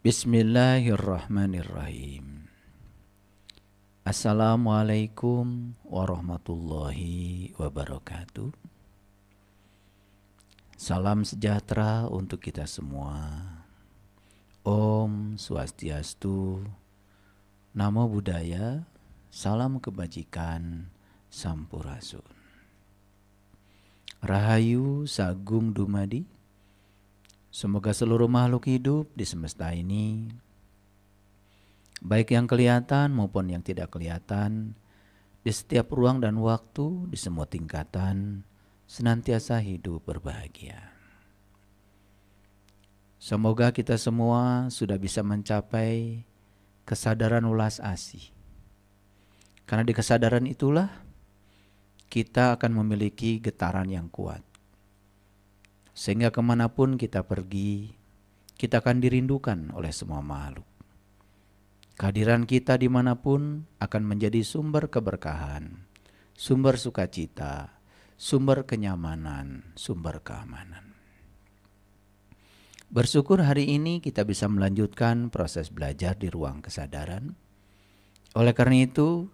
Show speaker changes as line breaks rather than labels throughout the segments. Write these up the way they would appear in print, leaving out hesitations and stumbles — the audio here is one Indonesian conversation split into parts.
Bismillahirrahmanirrahim. Assalamualaikum warahmatullahi wabarakatuh. Salam sejahtera untuk kita semua. Om Swastiastu, Namo Buddhaya, salam kebajikan, Sampurasun. Rahayu Sagung Dumadi. Semoga seluruh makhluk hidup di semesta ini, baik yang kelihatan maupun yang tidak kelihatan, di setiap ruang dan waktu, di semua tingkatan, senantiasa hidup berbahagia. Semoga kita semua sudah bisa mencapai kesadaran ulas asih. Karena di kesadaran itulah kita akan memiliki getaran yang kuat. Sehingga kemanapun kita pergi, kita akan dirindukan oleh semua makhluk. Kehadiran kita dimanapun akan menjadi sumber keberkahan, sumber sukacita, sumber kenyamanan, sumber keamanan. Bersyukur hari ini kita bisa melanjutkan proses belajar di ruang kesadaran. Oleh karena itu,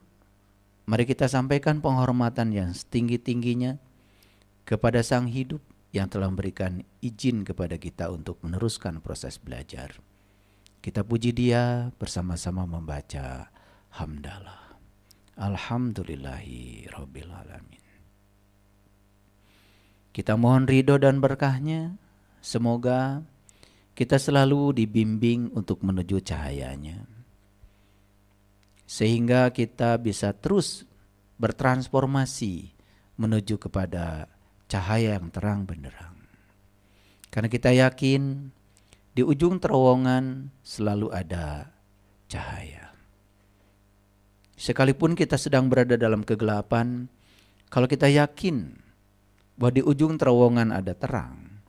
mari kita sampaikan penghormatan yang setinggi-tingginya kepada Sang Hidup yang telah memberikan izin kepada kita untuk meneruskan proses belajar. Kita puji Dia bersama-sama membaca hamdalah. Alhamdulillahi Rabbil Alamin. Kita mohon ridho dan berkahnya. Semoga kita selalu dibimbing untuk menuju cahayanya. Sehingga kita bisa terus bertransformasi menuju kepada cahaya yang terang benderang. Karena kita yakin di ujung terowongan selalu ada cahaya. Sekalipun kita sedang berada dalam kegelapan, kalau kita yakin bahwa di ujung terowongan ada terang,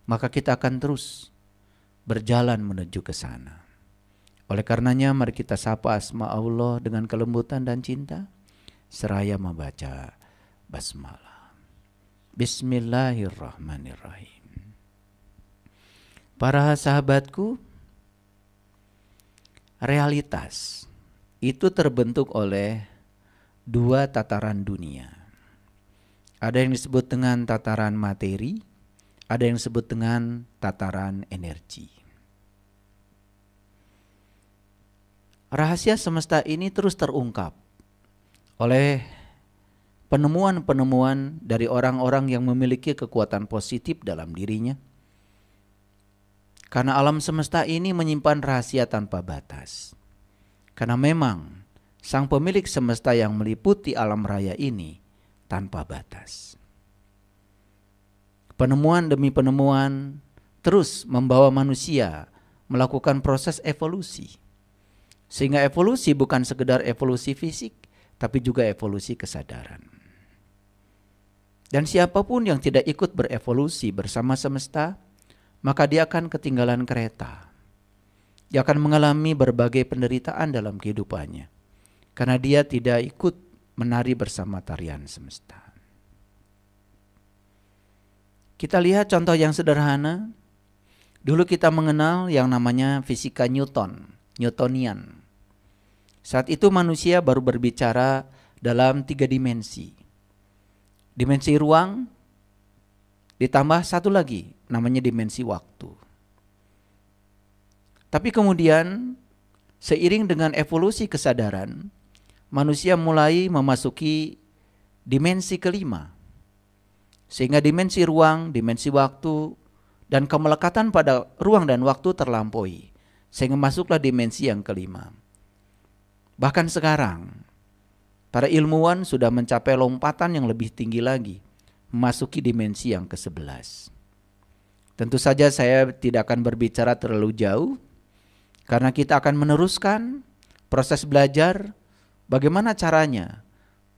maka kita akan terus berjalan menuju ke sana. Oleh karenanya mari kita sapa asma Allah dengan kelembutan dan cinta, seraya membaca basmalah. Bismillahirrahmanirrahim. Para sahabatku, realitas itu terbentuk oleh dua tataran dunia. Ada yang disebut dengan tataran materi, ada yang disebut dengan tataran energi. Rahasia semesta ini terus terungkap oleh penemuan-penemuan dari orang-orang yang memiliki kekuatan positif dalam dirinya. Karena alam semesta ini menyimpan rahasia tanpa batas. Karena memang Sang Pemilik semesta yang meliputi alam raya ini tanpa batas. Penemuan demi penemuan terus membawa manusia melakukan proses evolusi. Sehingga evolusi bukan sekedar evolusi fisik, tapi juga evolusi kesadaran. Dan siapapun yang tidak ikut berevolusi bersama semesta, maka dia akan ketinggalan kereta. Dia akan mengalami berbagai penderitaan dalam kehidupannya, karena dia tidak ikut menari bersama tarian semesta. Kita lihat contoh yang sederhana. Dulu kita mengenal yang namanya fisika Newtonian. Saat itu manusia baru berbicara dalam 3 dimensi. Dimensi ruang, ditambah satu lagi, namanya dimensi waktu. Tapi kemudian, seiring dengan evolusi kesadaran, manusia mulai memasuki dimensi kelima. Sehingga dimensi ruang, dimensi waktu, dan kemelekatan pada ruang dan waktu terlampaui. Sehingga masuklah dimensi yang kelima. Bahkan sekarang, para ilmuwan sudah mencapai lompatan yang lebih tinggi lagi, memasuki dimensi yang ke-11. Tentu saja saya tidak akan berbicara terlalu jauh, karena kita akan meneruskan proses belajar bagaimana caranya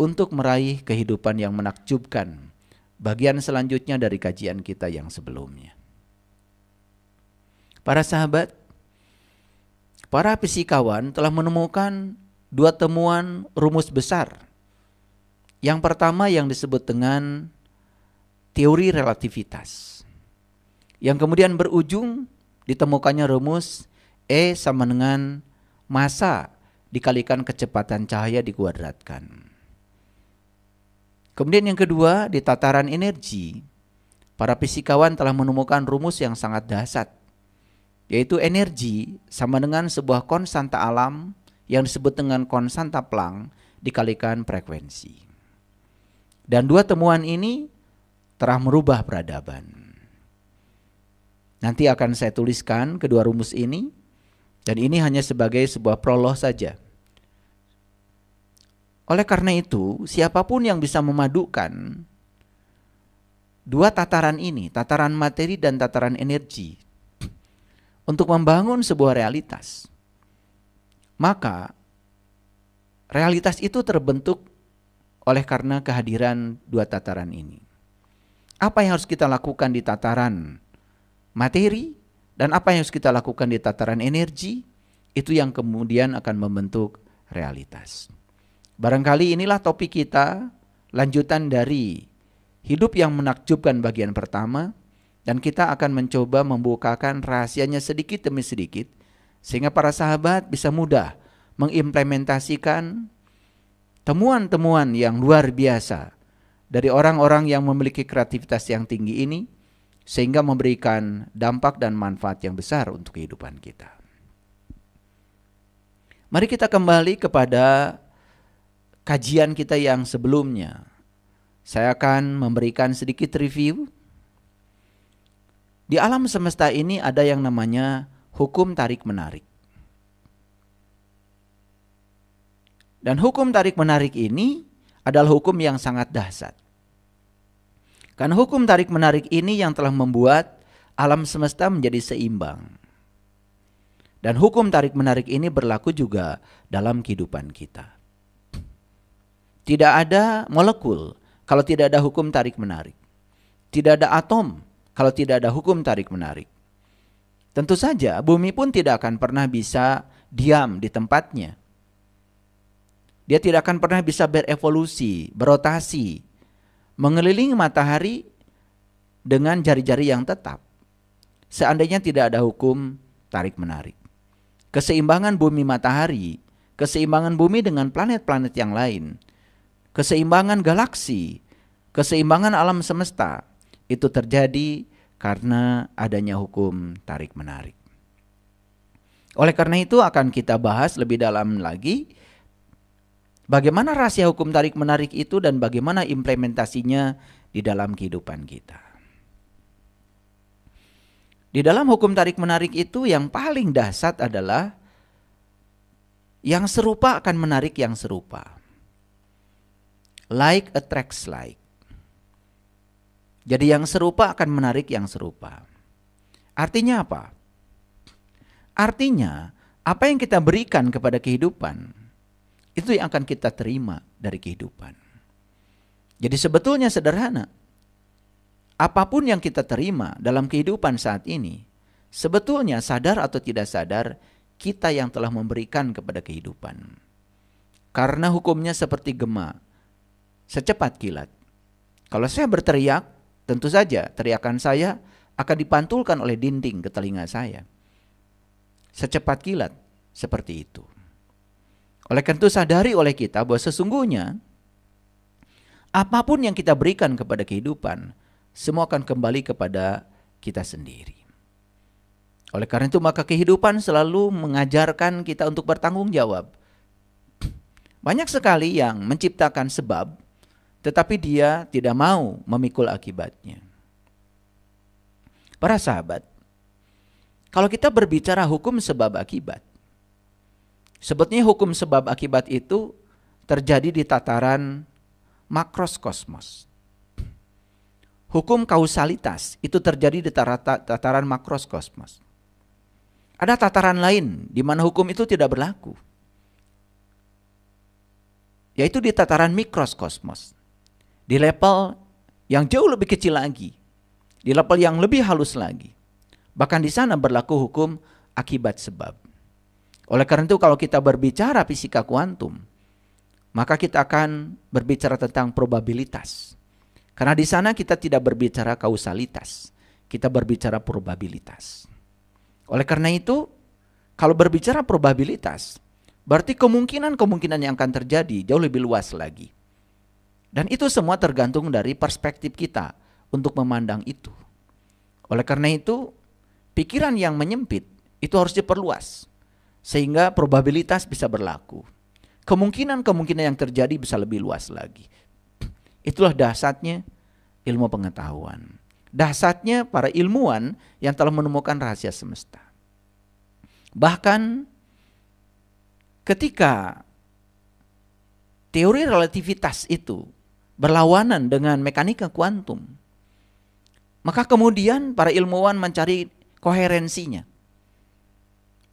untuk meraih kehidupan yang menakjubkan. Bagian selanjutnya dari kajian kita yang sebelumnya. Para sahabat, para fisikawan telah menemukan dua temuan rumus besar. Yang pertama yang disebut dengan teori relativitas. Yang kemudian berujung ditemukannya rumus E sama dengan massa dikalikan kecepatan cahaya dikuadratkan. Kemudian yang kedua, di tataran energi, para fisikawan telah menemukan rumus yang sangat dahsyat, yaitu energi sama dengan sebuah konstanta alam yang disebut dengan konstanta Planck dikalikan frekuensi. Dan dua temuan ini telah merubah peradaban. Nanti akan saya tuliskan kedua rumus ini, dan ini hanya sebagai sebuah prolog saja. Oleh karena itu, siapapun yang bisa memadukan dua tataran ini, tataran materi dan tataran energi, untuk membangun sebuah realitas, maka realitas itu terbentuk oleh karena kehadiran dua tataran ini. Apa yang harus kita lakukan di tataran materi dan apa yang harus kita lakukan di tataran energi, itu yang kemudian akan membentuk realitas. Barangkali inilah topik kita, lanjutan dari hidup yang menakjubkan bagian pertama, dan kita akan mencoba membukakan rahasianya sedikit demi sedikit, sehingga para sahabat bisa mudah mengimplementasikan temuan-temuan yang luar biasa dari orang-orang yang memiliki kreativitas yang tinggi ini, sehingga memberikan dampak dan manfaat yang besar untuk kehidupan kita. Mari kita kembali kepada kajian kita yang sebelumnya. Saya akan memberikan sedikit review. Di alam semesta ini ada yang namanya hukum tarik-menarik. Dan hukum tarik-menarik ini adalah hukum yang sangat dahsyat. Karena hukum tarik-menarik ini yang telah membuat alam semesta menjadi seimbang. Dan hukum tarik-menarik ini berlaku juga dalam kehidupan kita. Tidak ada molekul kalau tidak ada hukum tarik-menarik. Tidak ada atom kalau tidak ada hukum tarik-menarik. Tentu saja bumi pun tidak akan pernah bisa diam di tempatnya. Dia tidak akan pernah bisa berevolusi, berotasi, mengelilingi matahari dengan jari-jari yang tetap. Seandainya tidak ada hukum tarik-menarik. Keseimbangan bumi matahari, keseimbangan bumi dengan planet-planet yang lain, keseimbangan galaksi, keseimbangan alam semesta, itu terjadi karena adanya hukum tarik-menarik. Oleh karena itu akan kita bahas lebih dalam lagi bagaimana rahasia hukum tarik-menarik itu dan bagaimana implementasinya di dalam kehidupan kita. Di dalam hukum tarik-menarik itu yang paling dahsyat adalah yang serupa akan menarik yang serupa. Like attracts like. Jadi yang serupa akan menarik yang serupa. Artinya apa? Artinya apa yang kita berikan kepada kehidupan, itu yang akan kita terima dari kehidupan. Jadi sebetulnya sederhana. Apapun yang kita terima dalam kehidupan saat ini, sebetulnya sadar atau tidak sadar, kita yang telah memberikan kepada kehidupan. Karena hukumnya seperti gema, secepat kilat. Kalau saya berteriak, tentu saja teriakan saya akan dipantulkan oleh dinding ke telinga saya. Secepat kilat, seperti itu. Oleh karena itu sadari oleh kita bahwa sesungguhnya apapun yang kita berikan kepada kehidupan, semua akan kembali kepada kita sendiri. Oleh karena itu maka kehidupan selalu mengajarkan kita untuk bertanggung jawab. Banyak sekali yang menciptakan sebab, tetapi dia tidak mau memikul akibatnya. Para sahabat, kalau kita berbicara hukum sebab akibat, sebetulnya hukum sebab akibat itu terjadi di tataran makroskosmos. Hukum kausalitas itu terjadi di tataran makroskosmos. Ada tataran lain di mana hukum itu tidak berlaku. yaitu di tataran mikrokosmos, di level yang jauh lebih kecil lagi, di level yang lebih halus lagi. Bahkan di sana berlaku hukum akibat sebab. Oleh karena itu kalau kita berbicara fisika kuantum, maka kita akan berbicara tentang probabilitas. Karena di sana kita tidak berbicara kausalitas, kita berbicara probabilitas. Oleh karena itu, kalau berbicara probabilitas, berarti kemungkinan-kemungkinan yang akan terjadi jauh lebih luas lagi. Dan itu semua tergantung dari perspektif kita untuk memandang itu. Oleh karena itu, pikiran yang menyempit itu harus diperluas, sehingga probabilitas bisa berlaku. Kemungkinan-kemungkinan yang terjadi bisa lebih luas lagi. Itulah dasarnya ilmu pengetahuan. Dasarnya para ilmuwan yang telah menemukan rahasia semesta. Bahkan ketika teori relativitas itu berlawanan dengan mekanika kuantum, maka kemudian para ilmuwan mencari koherensinya.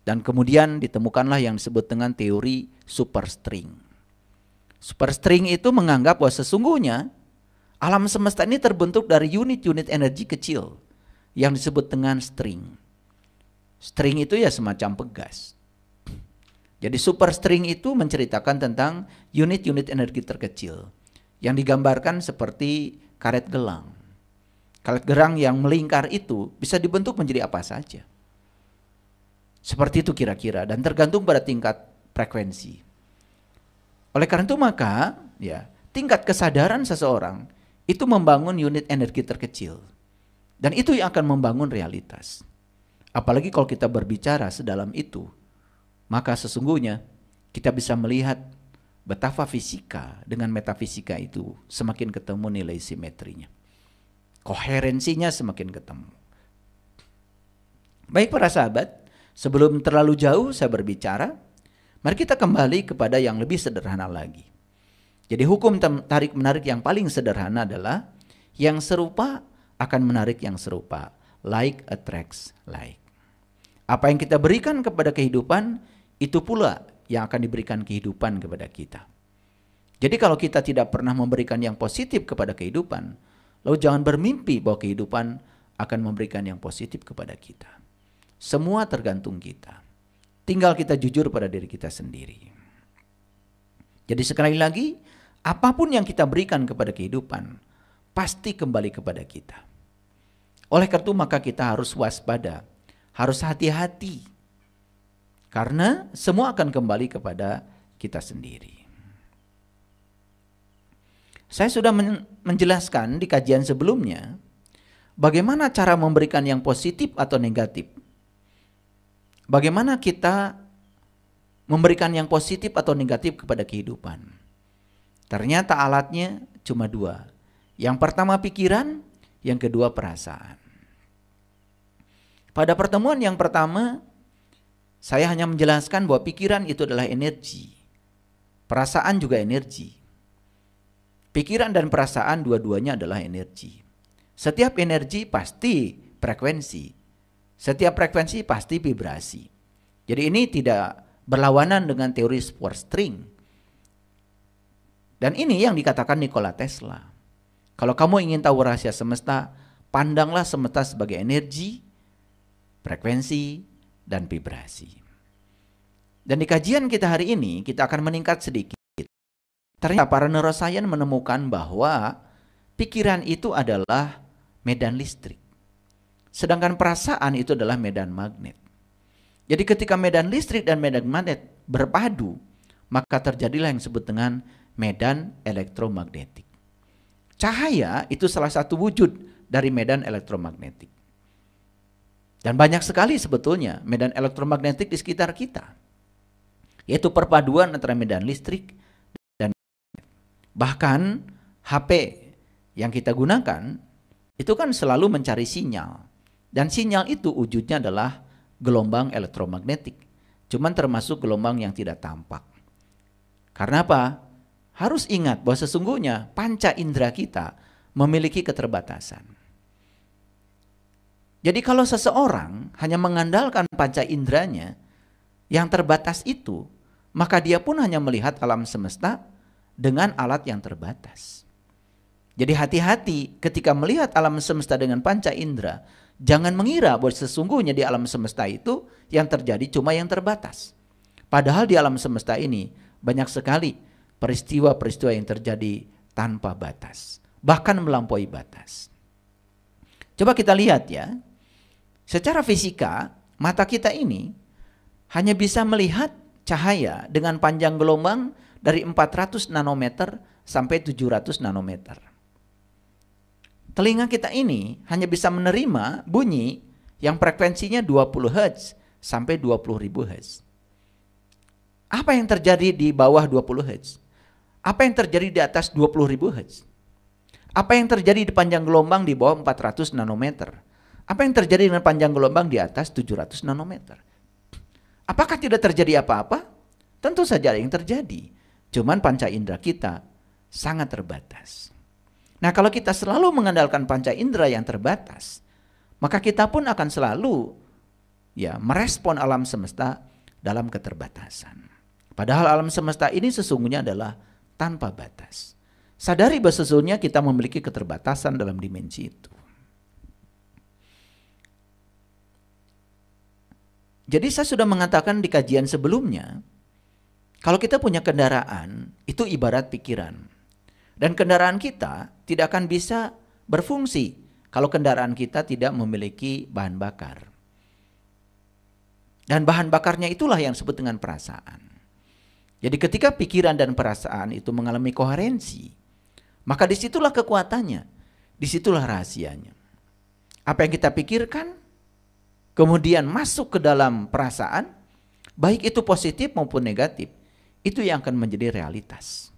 Dan kemudian ditemukanlah yang disebut dengan teori superstring. Superstring itu menganggap bahwa sesungguhnya alam semesta ini terbentuk dari unit-unit energi kecil yang disebut dengan string. String itu ya semacam pegas. Jadi superstring itu menceritakan tentang unit-unit energi terkecil yang digambarkan seperti karet gelang. Karet gelang yang melingkar itu bisa dibentuk menjadi apa saja. Seperti itu kira-kira, dan tergantung pada tingkat frekuensi. Oleh karena itu maka ya, tingkat kesadaran seseorang itu membangun unit energi terkecil. Dan itu yang akan membangun realitas. Apalagi kalau kita berbicara sedalam itu, maka sesungguhnya kita bisa melihat betapa fisika dengan metafisika itu semakin ketemu nilai simetrinya. Koherensinya semakin ketemu. Baik para sahabat, sebelum terlalu jauh saya berbicara, mari kita kembali kepada yang lebih sederhana lagi. Jadi hukum tarik-menarik yang paling sederhana adalah yang serupa akan menarik yang serupa. Like attracts like. Apa yang kita berikan kepada kehidupan, itu pula yang akan diberikan kehidupan kepada kita. Jadi kalau kita tidak pernah memberikan yang positif kepada kehidupan, lalu jangan bermimpi bahwa kehidupan akan memberikan yang positif kepada kita. Semua tergantung kita. Tinggal kita jujur pada diri kita sendiri. Jadi sekali lagi, apapun yang kita berikan kepada kehidupan, pasti kembali kepada kita. Oleh karena itu maka kita harus waspada, harus hati-hati. Karena semua akan kembali kepada kita sendiri. Saya sudah menjelaskan di kajian sebelumnya bagaimana cara memberikan yang positif atau negatif. Bagaimana kita memberikan yang positif atau negatif kepada kehidupan. Ternyata alatnya cuma dua. Yang pertama pikiran, yang kedua perasaan. Pada pertemuan yang pertama, saya hanya menjelaskan bahwa pikiran itu adalah energi. Perasaan juga energi. Pikiran dan perasaan dua-duanya adalah energi. Setiap energi pasti frekuensi. Setiap frekuensi pasti vibrasi. Jadi ini tidak berlawanan dengan teori superstring. Dan ini yang dikatakan Nikola Tesla. Kalau kamu ingin tahu rahasia semesta, pandanglah semesta sebagai energi, frekuensi, dan vibrasi. Dan di kajian kita hari ini, kita akan meningkat sedikit. Ternyata para neuroscience menemukan bahwa pikiran itu adalah medan listrik. Sedangkan perasaan itu adalah medan magnet. Jadi ketika medan listrik dan medan magnet berpadu, maka terjadilah yang disebut dengan medan elektromagnetik. Cahaya itu salah satu wujud dari medan elektromagnetik. Dan banyak sekali sebetulnya medan elektromagnetik di sekitar kita. Yaitu perpaduan antara medan listrik dan magnet. Bahkan HP yang kita gunakan itu kan selalu mencari sinyal. Dan sinyal itu wujudnya adalah gelombang elektromagnetik. Cuman termasuk gelombang yang tidak tampak. Karena apa? Harus ingat bahwa sesungguhnya panca indera kita memiliki keterbatasan. Jadi kalau seseorang hanya mengandalkan panca inderanya yang terbatas itu, maka dia pun hanya melihat alam semesta dengan alat yang terbatas. Jadi hati-hati ketika melihat alam semesta dengan panca indera. Jangan mengira bahwa sesungguhnya di alam semesta itu yang terjadi cuma yang terbatas. Padahal di alam semesta ini banyak sekali peristiwa-peristiwa yang terjadi tanpa batas. Bahkan melampaui batas. Coba kita lihat ya. Secara fisika mata kita ini hanya bisa melihat cahaya dengan panjang gelombang dari 400 nanometer sampai 700 nanometer. Telinga kita ini hanya bisa menerima bunyi yang frekuensinya 20 Hz sampai 20.000 Hz. Apa yang terjadi di bawah 20 Hz? Apa yang terjadi di atas 20.000 Hz? Apa yang terjadi di panjang gelombang di bawah 400 nanometer? Apa yang terjadi dengan panjang gelombang di atas 700 nanometer? Apakah tidak terjadi apa-apa? Tentu saja ada yang terjadi. Cuman panca indera kita sangat terbatas. Nah, kalau kita selalu mengandalkan panca indera yang terbatas, maka kita pun akan selalu merespon alam semesta dalam keterbatasan. Padahal alam semesta ini sesungguhnya adalah tanpa batas. Sadari bahwa sesungguhnya kita memiliki keterbatasan dalam dimensi itu. Jadi saya sudah mengatakan di kajian sebelumnya, kalau kita punya kendaraan, itu ibarat pikiran. Dan kendaraan kita tidak akan bisa berfungsi kalau kendaraan kita tidak memiliki bahan bakar. Dan bahan bakarnya itulah yang disebut dengan perasaan. Jadi ketika pikiran dan perasaan itu mengalami koherensi, maka disitulah kekuatannya, disitulah rahasianya. Apa yang kita pikirkan, kemudian masuk ke dalam perasaan, baik itu positif maupun negatif, itu yang akan menjadi realitas.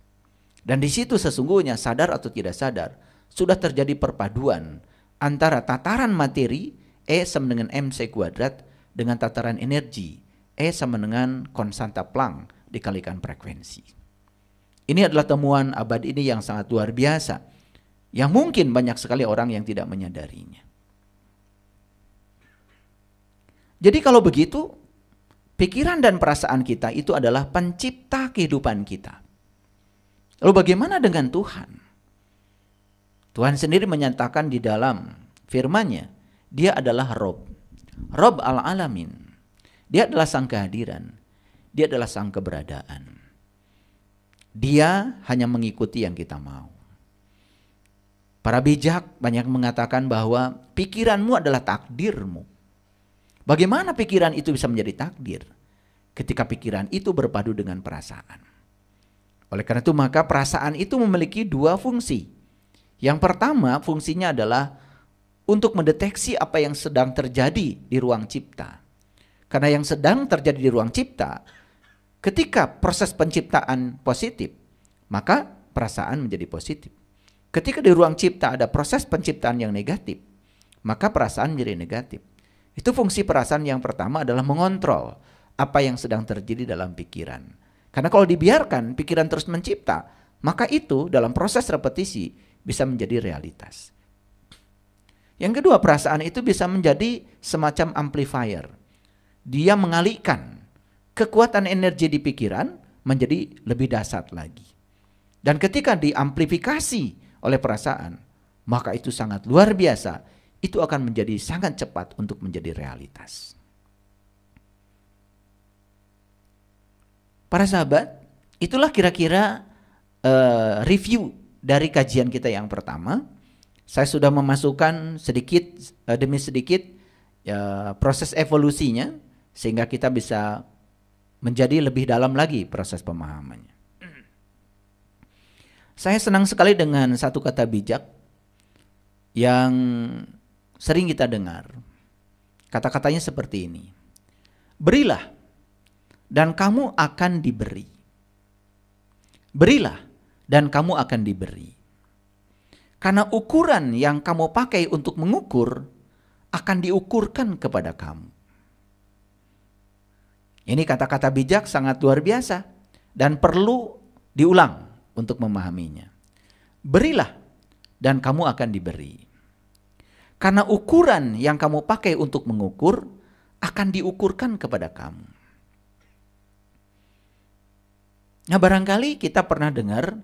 Dan di situ sesungguhnya sadar atau tidak sadar sudah terjadi perpaduan antara tataran materi E sama dengan mc kuadrat dengan tataran energi E sama dengan konstanta Planck dikalikan frekuensi. Ini adalah temuan abad ini yang sangat luar biasa, yang mungkin banyak sekali orang yang tidak menyadarinya. Jadi kalau begitu, pikiran dan perasaan kita itu adalah pencipta kehidupan kita. Lalu bagaimana dengan Tuhan? Tuhan sendiri menyatakan di dalam firman-Nya, Dia adalah Rob. Rob al-alamin. Dia adalah sang kehadiran. Dia adalah sang keberadaan. Dia hanya mengikuti yang kita mau. Para bijak banyak mengatakan bahwa pikiranmu adalah takdirmu. Bagaimana pikiran itu bisa menjadi takdir? Ketika pikiran itu berpadu dengan perasaan. Oleh karena itu maka perasaan itu memiliki dua fungsi. Yang pertama fungsinya adalah untuk mendeteksi apa yang sedang terjadi di ruang cipta. Karena yang sedang terjadi di ruang cipta, ketika proses penciptaan positif, maka perasaan menjadi positif. Ketika di ruang cipta ada proses penciptaan yang negatif, maka perasaan menjadi negatif. Itu fungsi perasaan yang pertama adalah mengontrol apa yang sedang terjadi dalam pikiran. Karena kalau dibiarkan pikiran terus mencipta, maka itu dalam proses repetisi bisa menjadi realitas. Yang kedua, perasaan itu bisa menjadi semacam amplifier. Dia mengalihkan kekuatan energi di pikiran menjadi lebih dahsyat lagi. Dan ketika diamplifikasi oleh perasaan, maka itu sangat luar biasa. Itu akan menjadi sangat cepat untuk menjadi realitas. Para sahabat, itulah kira-kira review dari kajian kita yang pertama. Saya sudah memasukkan sedikit demi sedikit proses evolusinya, sehingga kita bisa menjadi lebih dalam lagi proses pemahamannya. Saya senang sekali dengan satu kata bijak yang sering kita dengar. Kata-katanya seperti ini. Berilah dan kamu akan diberi. Berilah dan kamu akan diberi. Karena ukuran yang kamu pakai untuk mengukur akan diukurkan kepada kamu. Ini kata-kata bijak sangat luar biasa dan perlu diulang untuk memahaminya. Berilah dan kamu akan diberi. Karena ukuran yang kamu pakai untuk mengukur akan diukurkan kepada kamu. Nah, barangkali kita pernah dengar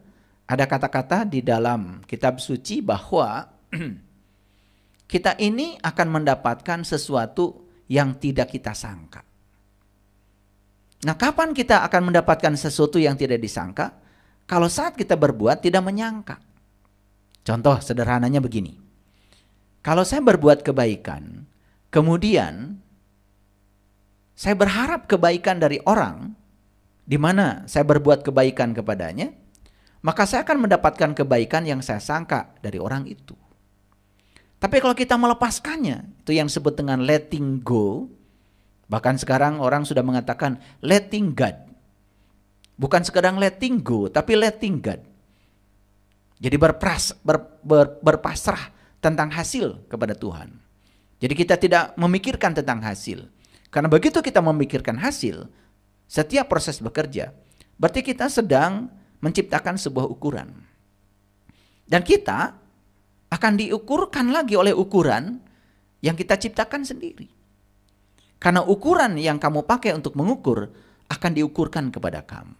Ada kata-kata di dalam kitab suci bahwa kita ini akan mendapatkan sesuatu yang tidak kita sangka. Nah, kapan kita akan mendapatkan sesuatu yang tidak disangka? Kalau saat kita berbuat tidak menyangka. Contoh sederhananya begini. Kalau saya berbuat kebaikan, kemudian saya berharap kebaikan dari orang, di mana saya berbuat kebaikan kepadanya, maka saya akan mendapatkan kebaikan yang saya sangka dari orang itu. Tapi kalau kita melepaskannya, itu yang disebut dengan letting go. Bahkan sekarang orang sudah mengatakan letting God. Bukan sekedar letting go, tapi letting God. Jadi berpasrah tentang hasil kepada Tuhan. Jadi kita tidak memikirkan tentang hasil. Karena begitu kita memikirkan hasil, setiap proses bekerja, berarti kita sedang menciptakan sebuah ukuran. Dan kita akan diukurkan lagi oleh ukuran yang kita ciptakan sendiri. Karena ukuran yang kamu pakai untuk mengukur akan diukurkan kepada kamu.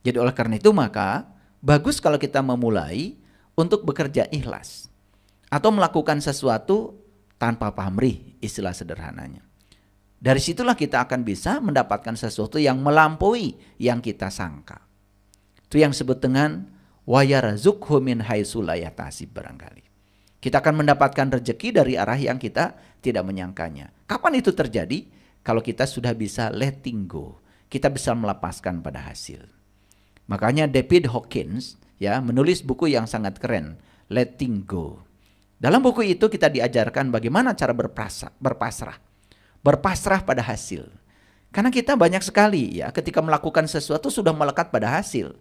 Jadi oleh karena itu maka bagus kalau kita memulai untuk bekerja ikhlas. Atau melakukan sesuatu tanpa pamrih, istilah sederhananya. Dari situlah kita akan bisa mendapatkan sesuatu yang melampaui yang kita sangka. Itu yang disebut dengan wa yarzuqhu min haitsu la yahtasib barangkali. Kita akan mendapatkan rezeki dari arah yang kita tidak menyangkanya. Kapan itu terjadi? Kalau kita sudah bisa letting go. Kita bisa melepaskan pada hasil. Makanya David Hawkins ya menulis buku yang sangat keren, Letting Go. Dalam buku itu kita diajarkan bagaimana cara berpasrah. Berpasrah pada hasil. Karena kita banyak sekali ya ketika melakukan sesuatu sudah melekat pada hasil.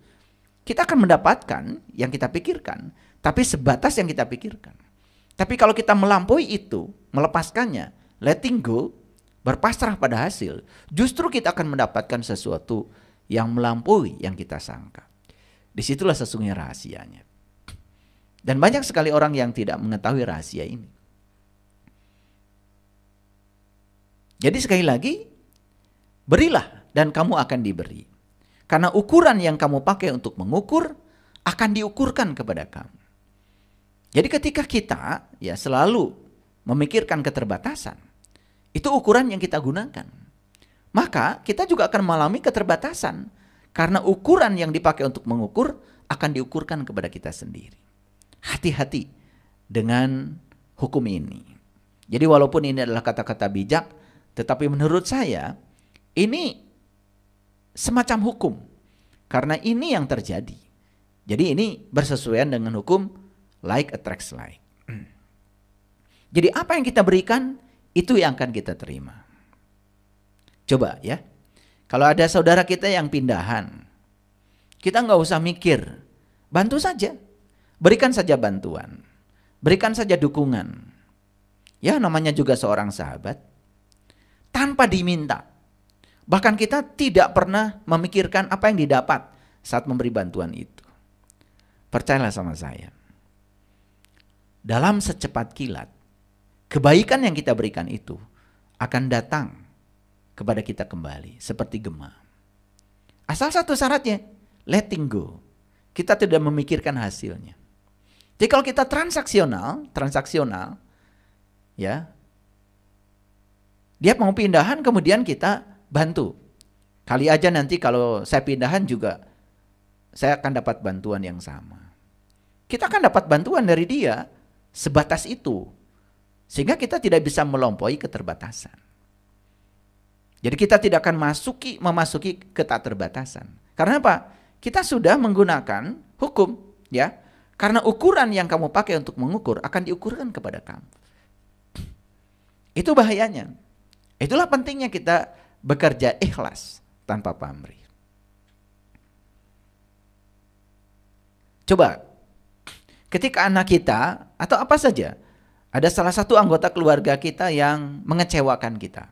Kita akan mendapatkan yang kita pikirkan, tapi sebatas yang kita pikirkan. Tapi kalau kita melampaui itu, melepaskannya, letting go, berpasrah pada hasil, justru kita akan mendapatkan sesuatu yang melampaui yang kita sangka. Disitulah sesungguhnya rahasianya. Dan banyak sekali orang yang tidak mengetahui rahasia ini. Jadi sekali lagi, berilah dan kamu akan diberi. Karena ukuran yang kamu pakai untuk mengukur akan diukurkan kepada kamu. Jadi ketika kita ya selalu memikirkan keterbatasan, itu ukuran yang kita gunakan. Maka kita juga akan mengalami keterbatasan. Karena ukuran yang dipakai untuk mengukur akan diukurkan kepada kita sendiri. Hati-hati dengan hukum ini. Jadi walaupun ini adalah kata-kata bijak, tetapi menurut saya ini semacam hukum. Karena ini yang terjadi. Jadi ini bersesuaian dengan hukum like attracts like. Jadi apa yang kita berikan, itu yang akan kita terima. Coba ya, kalau ada saudara kita yang pindahan, kita nggak usah mikir, bantu saja. Berikan saja bantuan, berikan saja dukungan. Ya namanya juga seorang sahabat, tanpa diminta. Bahkan kita tidak pernah memikirkan apa yang didapat saat memberi bantuan itu. Percayalah sama saya. Dalam secepat kilat, kebaikan yang kita berikan itu akan datang kepada kita kembali seperti gema. Asal satu syaratnya, letting go. Kita tidak memikirkan hasilnya. Jadi kalau kita transaksional, ya, dia mau pindahan kemudian kita bantu. Kali aja nanti kalau saya pindahan juga saya akan dapat bantuan yang sama. Kita akan dapat bantuan dari dia sebatas itu. Sehingga kita tidak bisa melampaui keterbatasan. Jadi kita tidak akan memasuki keterbatasan. Karena apa? Kita sudah menggunakan hukum, ya. Karena ukuran yang kamu pakai untuk mengukur akan diukurkan kepada kamu. Itu bahayanya. Itulah pentingnya kita bekerja ikhlas tanpa pamrih. Coba, ketika anak kita atau apa saja, ada salah satu anggota keluarga kita yang mengecewakan kita.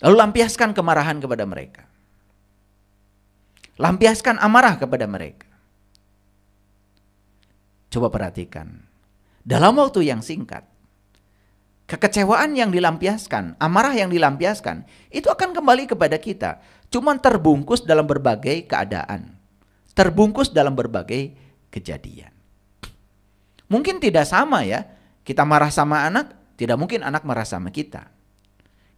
Lalu lampiaskan kemarahan kepada mereka. Lampiaskan amarah kepada mereka. Coba perhatikan. Dalam waktu yang singkat, kekecewaan yang dilampiaskan, amarah yang dilampiaskan, itu akan kembali kepada kita. Cuman terbungkus dalam berbagai keadaan. terbungkus dalam berbagai kejadian. Mungkin tidak sama ya, kita marah sama anak, tidak mungkin anak marah sama kita.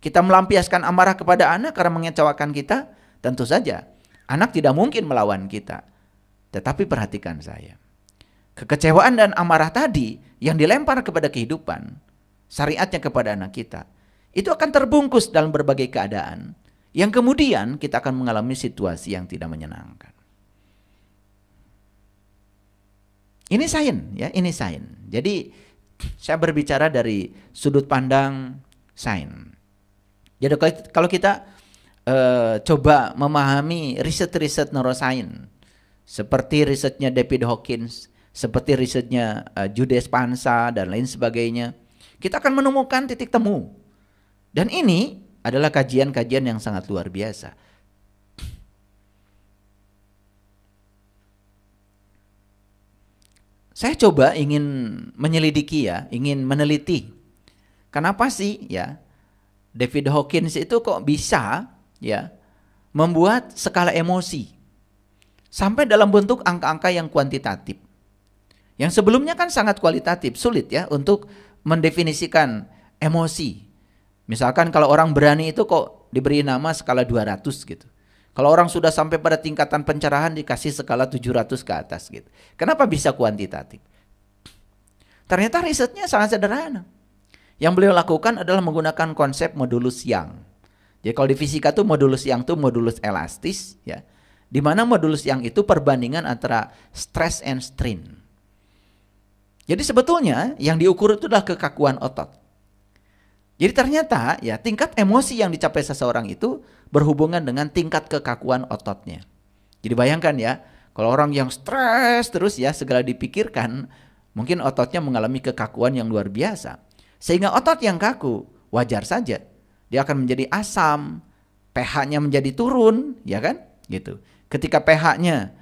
Kita melampiaskan amarah kepada anak karena mengecewakan kita, tentu saja anak tidak mungkin melawan kita. Tetapi perhatikan saya, kekecewaan dan amarah tadi yang dilempar kepada kehidupan, syariatnya kepada anak kita, itu akan terbungkus dalam berbagai keadaan, yang kemudian kita akan mengalami situasi yang tidak menyenangkan. Ini sains ya, ini sains. Jadi saya berbicara dari sudut pandang sains. Jadi kalau kita coba memahami riset-riset neurosains, seperti risetnya David Hawkins, seperti risetnya Jude Espensa dan lain sebagainya, kita akan menemukan titik temu. Dan ini adalah kajian-kajian yang sangat luar biasa. Saya coba ingin menyelidiki ya, ingin meneliti. Kenapa sih ya David Hawkins itu kok bisa ya membuat skala emosi sampai dalam bentuk angka-angka yang kuantitatif. Yang sebelumnya kan sangat kualitatif, sulit ya untuk mendefinisikan emosi. Misalkan kalau orang berani itu kok diberi nama skala 200 gitu. Kalau orang sudah sampai pada tingkatan pencerahan dikasih skala 700 ke atas gitu. Kenapa bisa kuantitatif? Ternyata risetnya sangat sederhana. Yang beliau lakukan adalah menggunakan konsep modulus Young. Jadi kalau di fisika tuh modulus Young tuh modulus elastis ya. Di mana modulus Young itu perbandingan antara stress and strain. Jadi sebetulnya yang diukur itu adalah kekakuan otot. Jadi ternyata ya tingkat emosi yang dicapai seseorang itu berhubungan dengan tingkat kekakuan ototnya. Jadi bayangkan ya, kalau orang yang stres terus ya segala dipikirkan, mungkin ototnya mengalami kekakuan yang luar biasa. Sehingga otot yang kaku wajar saja, dia akan menjadi asam, pH-nya menjadi turun, ya kan? Gitu. Ketika pH-nya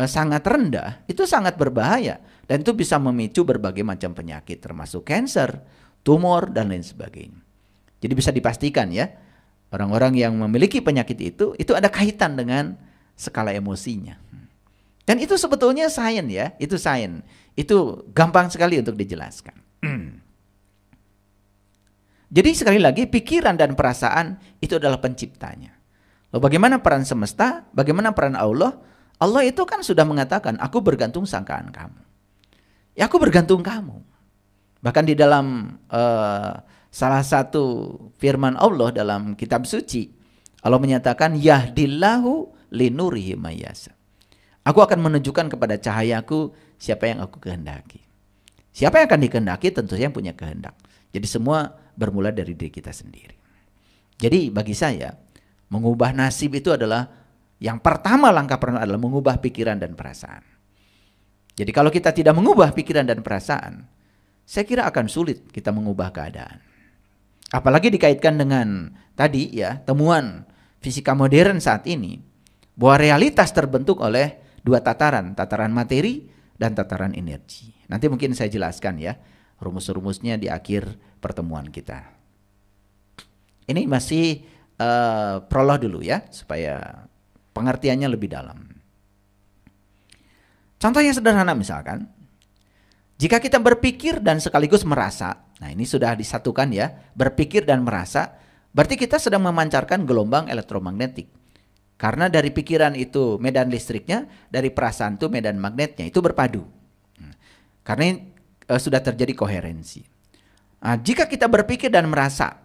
sangat rendah, itu sangat berbahaya dan itu bisa memicu berbagai macam penyakit termasuk kanker, tumor dan lain sebagainya. Jadi bisa dipastikan ya, orang-orang yang memiliki penyakit itu ada kaitan dengan skala emosinya. Dan itu sebetulnya sains ya, itu sains. Itu gampang sekali untuk dijelaskan. Jadi sekali lagi pikiran dan perasaan itu adalah penciptanya. Lalu bagaimana peran semesta? Bagaimana peran Allah? Allah itu kan sudah mengatakan, aku bergantung sangkaan kamu. Ya aku bergantung kamu. Bahkan di dalam salah satu firman Allah dalam kitab suci, Allah menyatakan yahdillahu linurihi mayyasha. Aku akan menunjukkan kepada cahayaku siapa yang aku kehendaki. Siapa yang akan dikehendaki tentu saja yang punya kehendak. Jadi semua bermula dari diri kita sendiri. Jadi bagi saya mengubah nasib itu adalah yang pertama, langkah pertama adalah mengubah pikiran dan perasaan. Jadi kalau kita tidak mengubah pikiran dan perasaan, saya kira akan sulit kita mengubah keadaan. Apalagi dikaitkan dengan tadi ya, temuan fisika modern saat ini, bahwa realitas terbentuk oleh dua tataran, tataran materi dan tataran energi. Nanti mungkin saya jelaskan ya, rumus-rumusnya di akhir pertemuan kita. Ini masih prolog dulu ya, supaya pengertiannya lebih dalam. Contoh yang sederhana misalkan, jika kita berpikir dan sekaligus merasa, nah ini sudah disatukan ya, berpikir dan merasa, berarti kita sedang memancarkan gelombang elektromagnetik. Karena dari pikiran itu medan listriknya, dari perasaan itu medan magnetnya, itu berpadu. Karena sudah terjadi koherensi. Nah, jika kita berpikir dan merasa,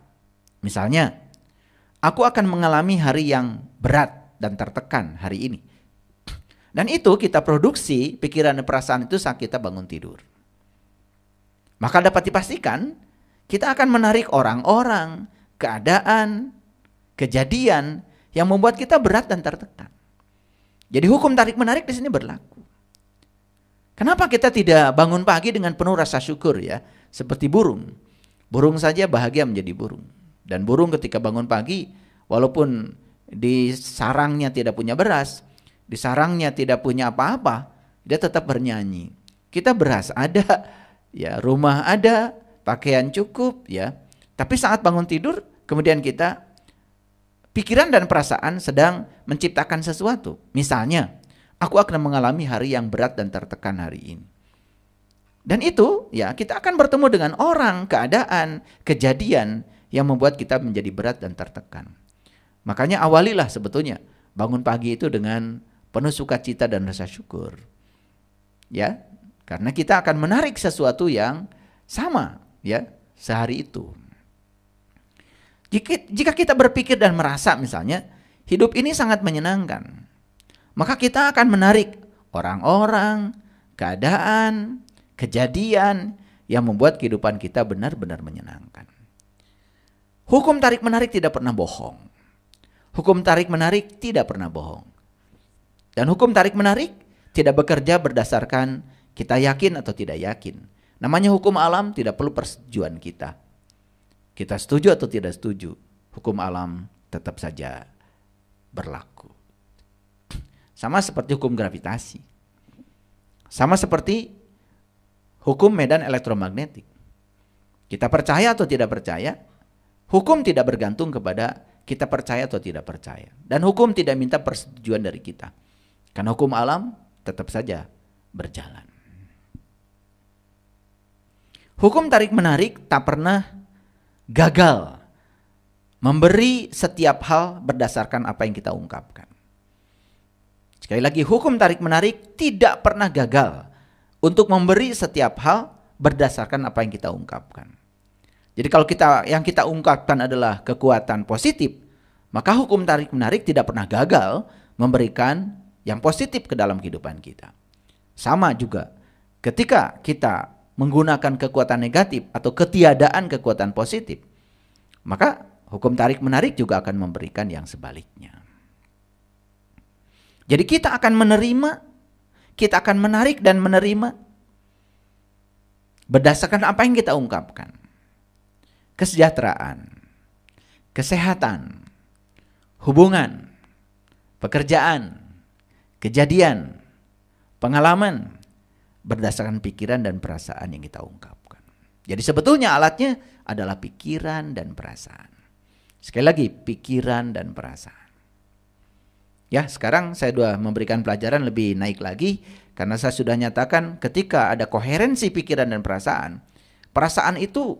misalnya, aku akan mengalami hari yang berat dan tertekan hari ini. Dan itu kita produksi pikiran dan perasaan itu saat kita bangun tidur. Maka dapat dipastikan kita akan menarik orang-orang, keadaan, kejadian yang membuat kita berat dan tertekan. Jadi hukum tarik-menarik di sini berlaku. Kenapa kita tidak bangun pagi dengan penuh rasa syukur ya? Seperti burung. Burung saja bahagia menjadi burung. Dan burung ketika bangun pagi, walaupun di sarangnya tidak punya beras, di sarangnya tidak punya apa-apa, dia tetap bernyanyi. Kita beras ada, ya, rumah ada, pakaian cukup, ya. Tapi saat bangun tidur, kemudian kita pikiran dan perasaan sedang menciptakan sesuatu. Misalnya, Aku akan mengalami hari yang berat dan tertekan hari ini. Dan itu ya kita akan bertemu dengan orang, keadaan, kejadian yang membuat kita menjadi berat dan tertekan. Makanya awalilah sebetulnya bangun pagi itu dengan penuh sukacita dan rasa syukur. Ya, karena kita akan menarik sesuatu yang sama ya sehari itu. Jika kita berpikir dan merasa misalnya hidup ini sangat menyenangkan, maka kita akan menarik orang-orang, keadaan, kejadian yang membuat kehidupan kita benar-benar menyenangkan. Hukum tarik-menarik tidak pernah bohong. Hukum tarik-menarik tidak pernah bohong. Dan hukum tarik-menarik tidak bekerja berdasarkan kita yakin atau tidak yakin. Namanya hukum alam tidak perlu persetujuan kita. Kita setuju atau tidak setuju, hukum alam tetap saja berlaku. Sama seperti hukum gravitasi. Sama seperti hukum medan elektromagnetik. Kita percaya atau tidak percaya, hukum tidak bergantung kepada kita percaya atau tidak percaya. Dan hukum tidak minta persetujuan dari kita. Karena hukum alam tetap saja berjalan. Hukum tarik-menarik tak pernah gagal memberi setiap hal berdasarkan apa yang kita ungkapkan. Sekali lagi, hukum tarik-menarik tidak pernah gagal untuk memberi setiap hal berdasarkan apa yang kita ungkapkan. Jadi kalau yang kita ungkapkan adalah kekuatan positif, maka hukum tarik-menarik tidak pernah gagal memberikan yang positif ke dalam kehidupan kita. Sama juga ketika kita menggunakan kekuatan negatif atau ketiadaan kekuatan positif, maka hukum tarik-menarik juga akan memberikan yang sebaliknya. Jadi kita akan menerima, kita akan menarik dan menerima berdasarkan apa yang kita ungkapkan. Kesejahteraan, kesehatan, hubungan, pekerjaan, kejadian, pengalaman, berdasarkan pikiran dan perasaan yang kita ungkapkan. Jadi sebetulnya alatnya adalah pikiran dan perasaan. Sekali lagi, pikiran dan perasaan. Ya, sekarang saya sudah memberikan pelajaran lebih naik lagi karena saya sudah nyatakan ketika ada koherensi pikiran dan perasaan, perasaan itu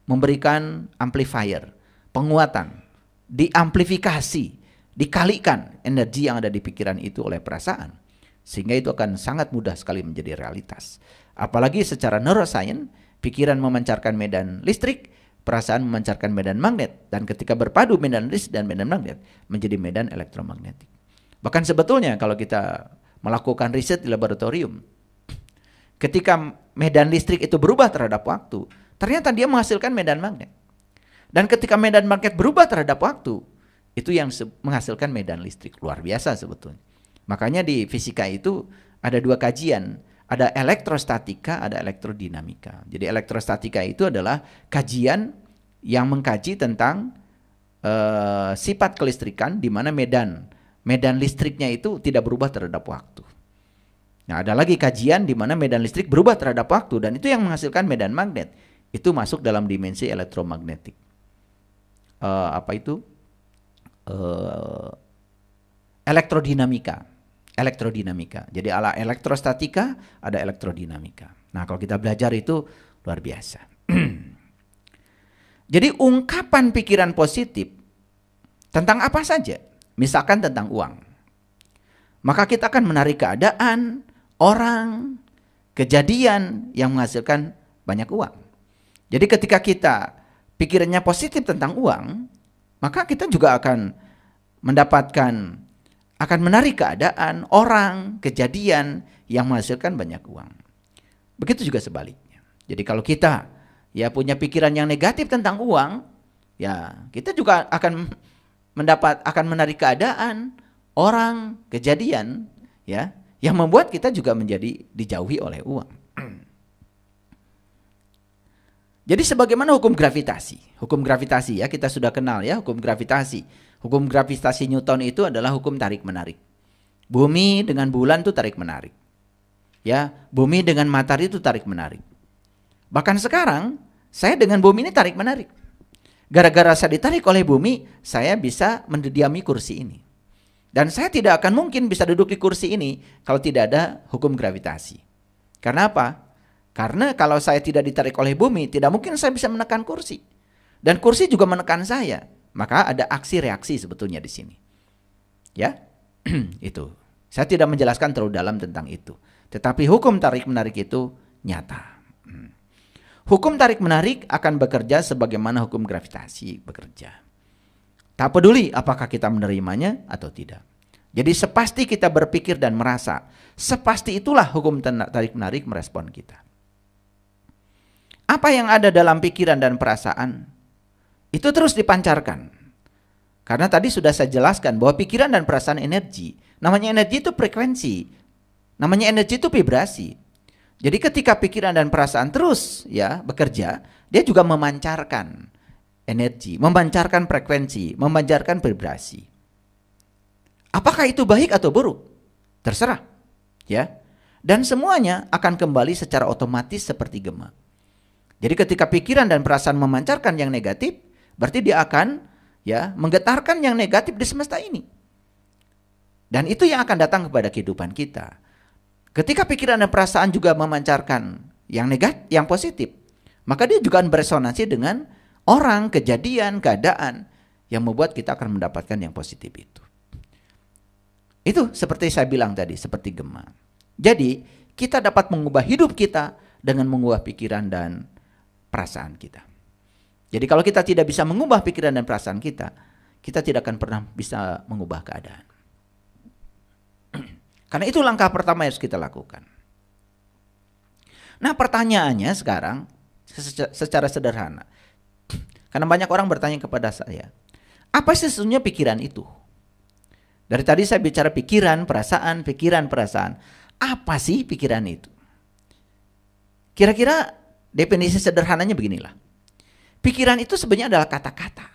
memberikan amplifier, penguatan, diamplifikasi, dikalikan energi yang ada di pikiran itu oleh perasaan. Sehingga itu akan sangat mudah sekali menjadi realitas. Apalagi secara neuroscience, pikiran memancarkan medan listrik, perasaan memancarkan medan magnet, dan ketika berpadu medan listrik dan medan magnet menjadi medan elektromagnetik. Bahkan sebetulnya kalau kita melakukan riset di laboratorium, ketika medan listrik itu berubah terhadap waktu, ternyata dia menghasilkan medan magnet. Dan ketika medan magnet berubah terhadap waktu, itu yang menghasilkan medan listrik. Luar biasa sebetulnya. Makanya di fisika itu ada dua kajian, ada elektrostatika, ada elektrodinamika. Jadi elektrostatika itu adalah kajian yang mengkaji tentang sifat kelistrikan di mana medan listriknya itu tidak berubah terhadap waktu. Nah, ada lagi kajian di mana medan listrik berubah terhadap waktu dan itu yang menghasilkan medan magnet. Itu masuk dalam dimensi elektromagnetik. Apa itu? Elektrodinamika. Jadi ala elektrostatika ada elektrodinamika. Nah, kalau kita belajar itu luar biasa. Jadi ungkapan pikiran positif tentang apa saja, misalkan tentang uang, maka kita akan menarik keadaan, orang, kejadian yang menghasilkan banyak uang. Jadi ketika kita pikirannya positif tentang uang, maka kita juga akan mendapatkan, akan menarik keadaan, orang, kejadian yang menghasilkan banyak uang. Begitu juga sebaliknya. Jadi kalau kita ya punya pikiran yang negatif tentang uang, ya kita juga akan menarik keadaan, orang, kejadian ya yang membuat kita juga menjadi dijauhi oleh uang. Jadi sebagaimana hukum gravitasi. Hukum gravitasi ya kita sudah kenal ya hukum gravitasi. Hukum gravitasi Newton itu adalah hukum tarik-menarik. Bumi dengan bulan itu tarik-menarik. Ya, bumi dengan matahari itu tarik-menarik. Bahkan sekarang saya dengan bumi ini tarik-menarik. Gara-gara saya ditarik oleh bumi, saya bisa mendiami kursi ini. Dan saya tidak akan mungkin bisa duduk di kursi ini kalau tidak ada hukum gravitasi. Karena apa? Karena kalau saya tidak ditarik oleh bumi, tidak mungkin saya bisa menekan kursi. Dan kursi juga menekan saya. Maka ada aksi reaksi sebetulnya di sini. Ya, itu. Saya tidak menjelaskan terlalu dalam tentang itu. Tetapi hukum tarik-menarik itu nyata. Hukum tarik-menarik akan bekerja sebagaimana hukum gravitasi bekerja. Tak peduli apakah kita menerimanya atau tidak. Jadi sepasti kita berpikir dan merasa, sepasti itulah hukum tarik-menarik merespon kita. Apa yang ada dalam pikiran dan perasaan, itu terus dipancarkan. Karena tadi sudah saya jelaskan bahwa pikiran dan perasaan energi. Namanya energi itu frekuensi. Namanya energi itu vibrasi. Jadi ketika pikiran dan perasaan terus ya bekerja, dia juga memancarkan energi, memancarkan frekuensi, memancarkan vibrasi. Apakah itu baik atau buruk? Terserah, ya. Dan semuanya akan kembali secara otomatis seperti gema. Jadi ketika pikiran dan perasaan memancarkan yang negatif, berarti dia akan ya menggetarkan yang negatif di semesta ini. Dan itu yang akan datang kepada kehidupan kita. Ketika pikiran dan perasaan juga memancarkan yang negatif, yang positif, maka dia juga akan beresonansi dengan orang, kejadian, keadaan yang membuat kita akan mendapatkan yang positif itu. Itu seperti saya bilang tadi, seperti gema. Jadi kita dapat mengubah hidup kita dengan mengubah pikiran dan perasaan kita. Jadi kalau kita tidak bisa mengubah pikiran dan perasaan kita, kita tidak akan pernah bisa mengubah keadaan. Karena itu langkah pertama yang harus kita lakukan. Nah pertanyaannya sekarang secara sederhana. Karena banyak orang bertanya kepada saya, apa sih sesungguhnya pikiran itu? Dari tadi saya bicara pikiran, perasaan. Apa sih pikiran itu? Kira-kira definisi sederhananya beginilah. Pikiran itu sebenarnya adalah kata-kata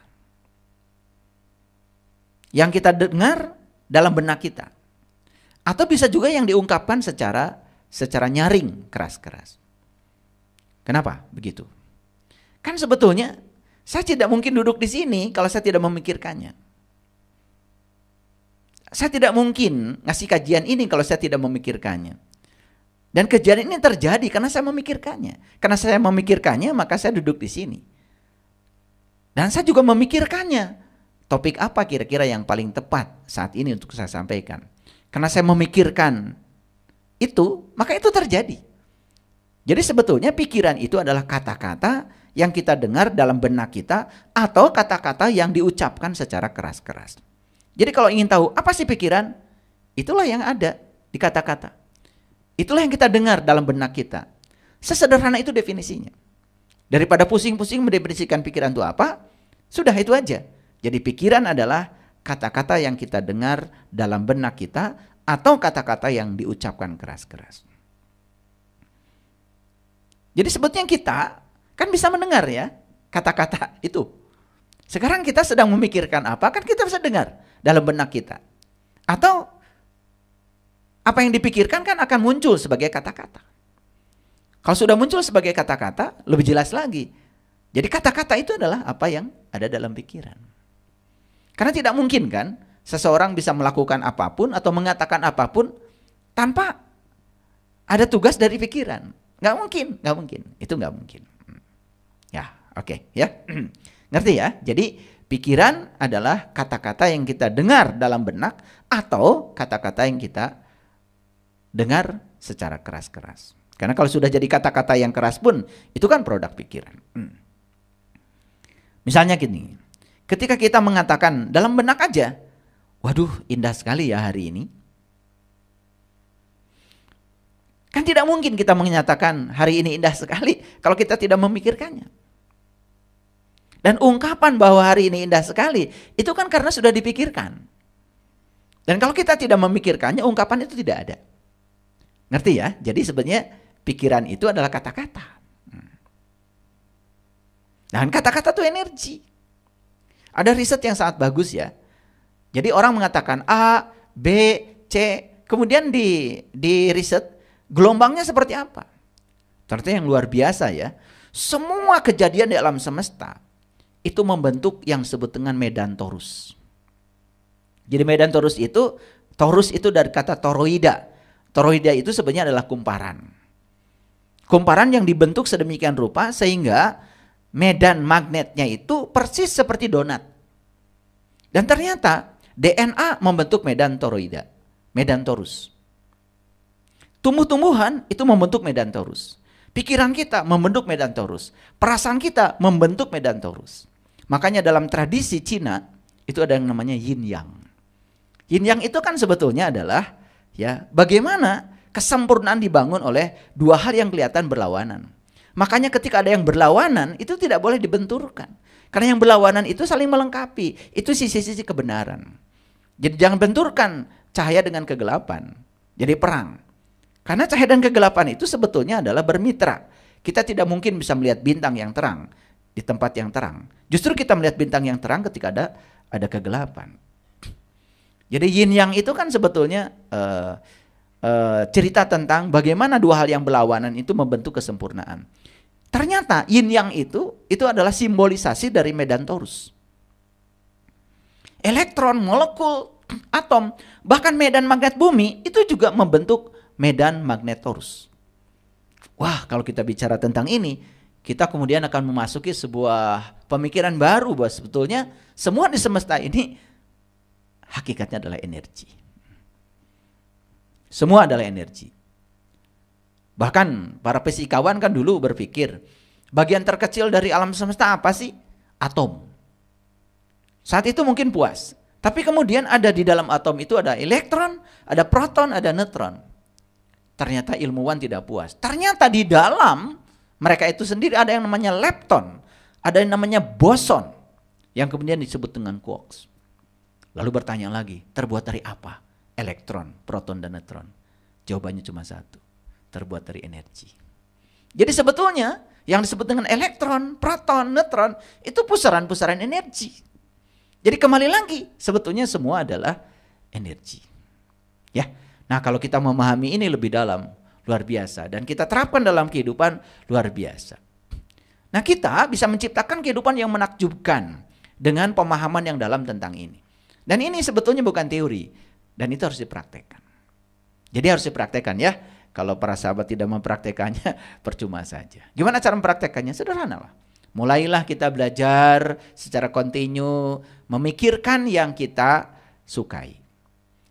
yang kita dengar dalam benak kita. Atau bisa juga yang diungkapkan secara nyaring, keras-keras. Kenapa begitu? Kan sebetulnya saya tidak mungkin duduk di sini kalau saya tidak memikirkannya. Saya tidak mungkin ngasih kajian ini kalau saya tidak memikirkannya. Dan kejadian ini terjadi karena saya memikirkannya. Karena saya memikirkannya, maka saya duduk di sini. Dan saya juga memikirkannya. Topik apa kira-kira yang paling tepat saat ini untuk saya sampaikan. Karena saya memikirkan itu, maka itu terjadi. Jadi sebetulnya pikiran itu adalah kata-kata yang kita dengar dalam benak kita atau kata-kata yang diucapkan secara keras-keras. Jadi kalau ingin tahu apa sih pikiran, itulah yang ada di kata-kata. Itulah yang kita dengar dalam benak kita. Sesederhana itu definisinya. Daripada pusing-pusing mendefinisikan pikiran itu apa, sudah itu aja. Jadi pikiran adalah kata-kata yang kita dengar dalam benak kita atau kata-kata yang diucapkan keras-keras. Jadi sebetulnya kita kan bisa mendengar ya kata-kata itu. Sekarang kita sedang memikirkan apa, kan kita bisa dengar dalam benak kita. Atau apa yang dipikirkan kan akan muncul sebagai kata-kata. Kalau sudah muncul sebagai kata-kata, lebih jelas lagi. Jadi kata-kata itu adalah apa yang ada dalam pikiran. Karena tidak mungkin kan seseorang bisa melakukan apapun atau mengatakan apapun tanpa ada tugas dari pikiran. Nggak mungkin. Itu nggak mungkin. Ya, oke, ya. Ngerti ya? Jadi pikiran adalah kata-kata yang kita dengar dalam benak atau kata-kata yang kita dengar secara keras-keras. Karena kalau sudah jadi kata-kata yang keras pun itu kan produk pikiran. Misalnya gini, ketika kita mengatakan dalam benak aja, waduh indah sekali ya hari ini. Kan tidak mungkin kita menyatakan hari ini indah sekali kalau kita tidak memikirkannya. Dan ungkapan bahwa hari ini indah sekali, itu kan karena sudah dipikirkan. Dan kalau kita tidak memikirkannya, ungkapan itu tidak ada. Ngerti ya? Jadi sebenarnya pikiran itu adalah kata-kata. Dan kata-kata itu energi. Ada riset yang sangat bagus ya. Jadi orang mengatakan A, B, C, kemudian di riset gelombangnya seperti apa. Ternyata yang luar biasa ya. Semua kejadian di alam semesta itu membentuk yang disebut dengan medan torus. Jadi medan torus itu dari kata toroida. Toroida itu sebenarnya adalah kumparan. Kumparan yang dibentuk sedemikian rupa sehingga medan magnetnya itu persis seperti donat. Dan ternyata DNA membentuk medan toroida, medan torus. Tumbuh-tumbuhan itu membentuk medan torus. Pikiran kita membentuk medan torus. Perasaan kita membentuk medan torus. Makanya dalam tradisi Cina itu ada yang namanya yin yang. Yin yang itu kan sebetulnya adalah ya bagaimana kesempurnaan dibangun oleh dua hal yang kelihatan berlawanan. Makanya ketika ada yang berlawanan itu tidak boleh dibenturkan. Karena yang berlawanan itu saling melengkapi. Itu sisi-sisi kebenaran. Jadi jangan benturkan cahaya dengan kegelapan. Jadi perang. Karena cahaya dan kegelapan itu sebetulnya adalah bermitra. Kita tidak mungkin bisa melihat bintang yang terang di tempat yang terang. Justru kita melihat bintang yang terang ketika ada kegelapan. Jadi yin yang itu kan sebetulnya cerita tentang bagaimana dua hal yang berlawanan itu membentuk kesempurnaan. Ternyata yin yang itu adalah simbolisasi dari medan torus. Elektron, molekul, atom, bahkan medan magnet bumi itu juga membentuk medan magnet torus. Wah, kalau kita bicara tentang ini, kita kemudian akan memasuki sebuah pemikiran baru bahwa sebetulnya semua di semesta ini hakikatnya adalah energi. Semua adalah energi. Bahkan para fisikawan kan dulu berpikir, bagian terkecil dari alam semesta apa sih? Atom. Saat itu mungkin puas. Tapi kemudian ada di dalam atom itu ada elektron, ada proton, ada neutron. Ternyata ilmuwan tidak puas. Ternyata di dalam mereka itu sendiri ada yang namanya lepton, ada yang namanya boson, yang kemudian disebut dengan quarks. Lalu bertanya lagi, terbuat dari apa? Elektron, proton, dan neutron. Jawabannya cuma satu, terbuat dari energi. Jadi sebetulnya yang disebut dengan elektron, proton, neutron itu pusaran-pusaran energi. Jadi kembali lagi, sebetulnya semua adalah energi. Ya. Nah, kalau kita memahami ini lebih dalam, luar biasa, dan kita terapkan dalam kehidupan, luar biasa. Nah, kita bisa menciptakan kehidupan yang menakjubkan dengan pemahaman yang dalam tentang ini. Dan ini sebetulnya bukan teori, dan itu harus dipraktekkan. Jadi harus dipraktekkan ya. Kalau para sahabat tidak mempraktekannya, percuma saja. Gimana cara mempraktekannya? Sederhana lah. Mulailah kita belajar secara kontinu, memikirkan yang kita sukai.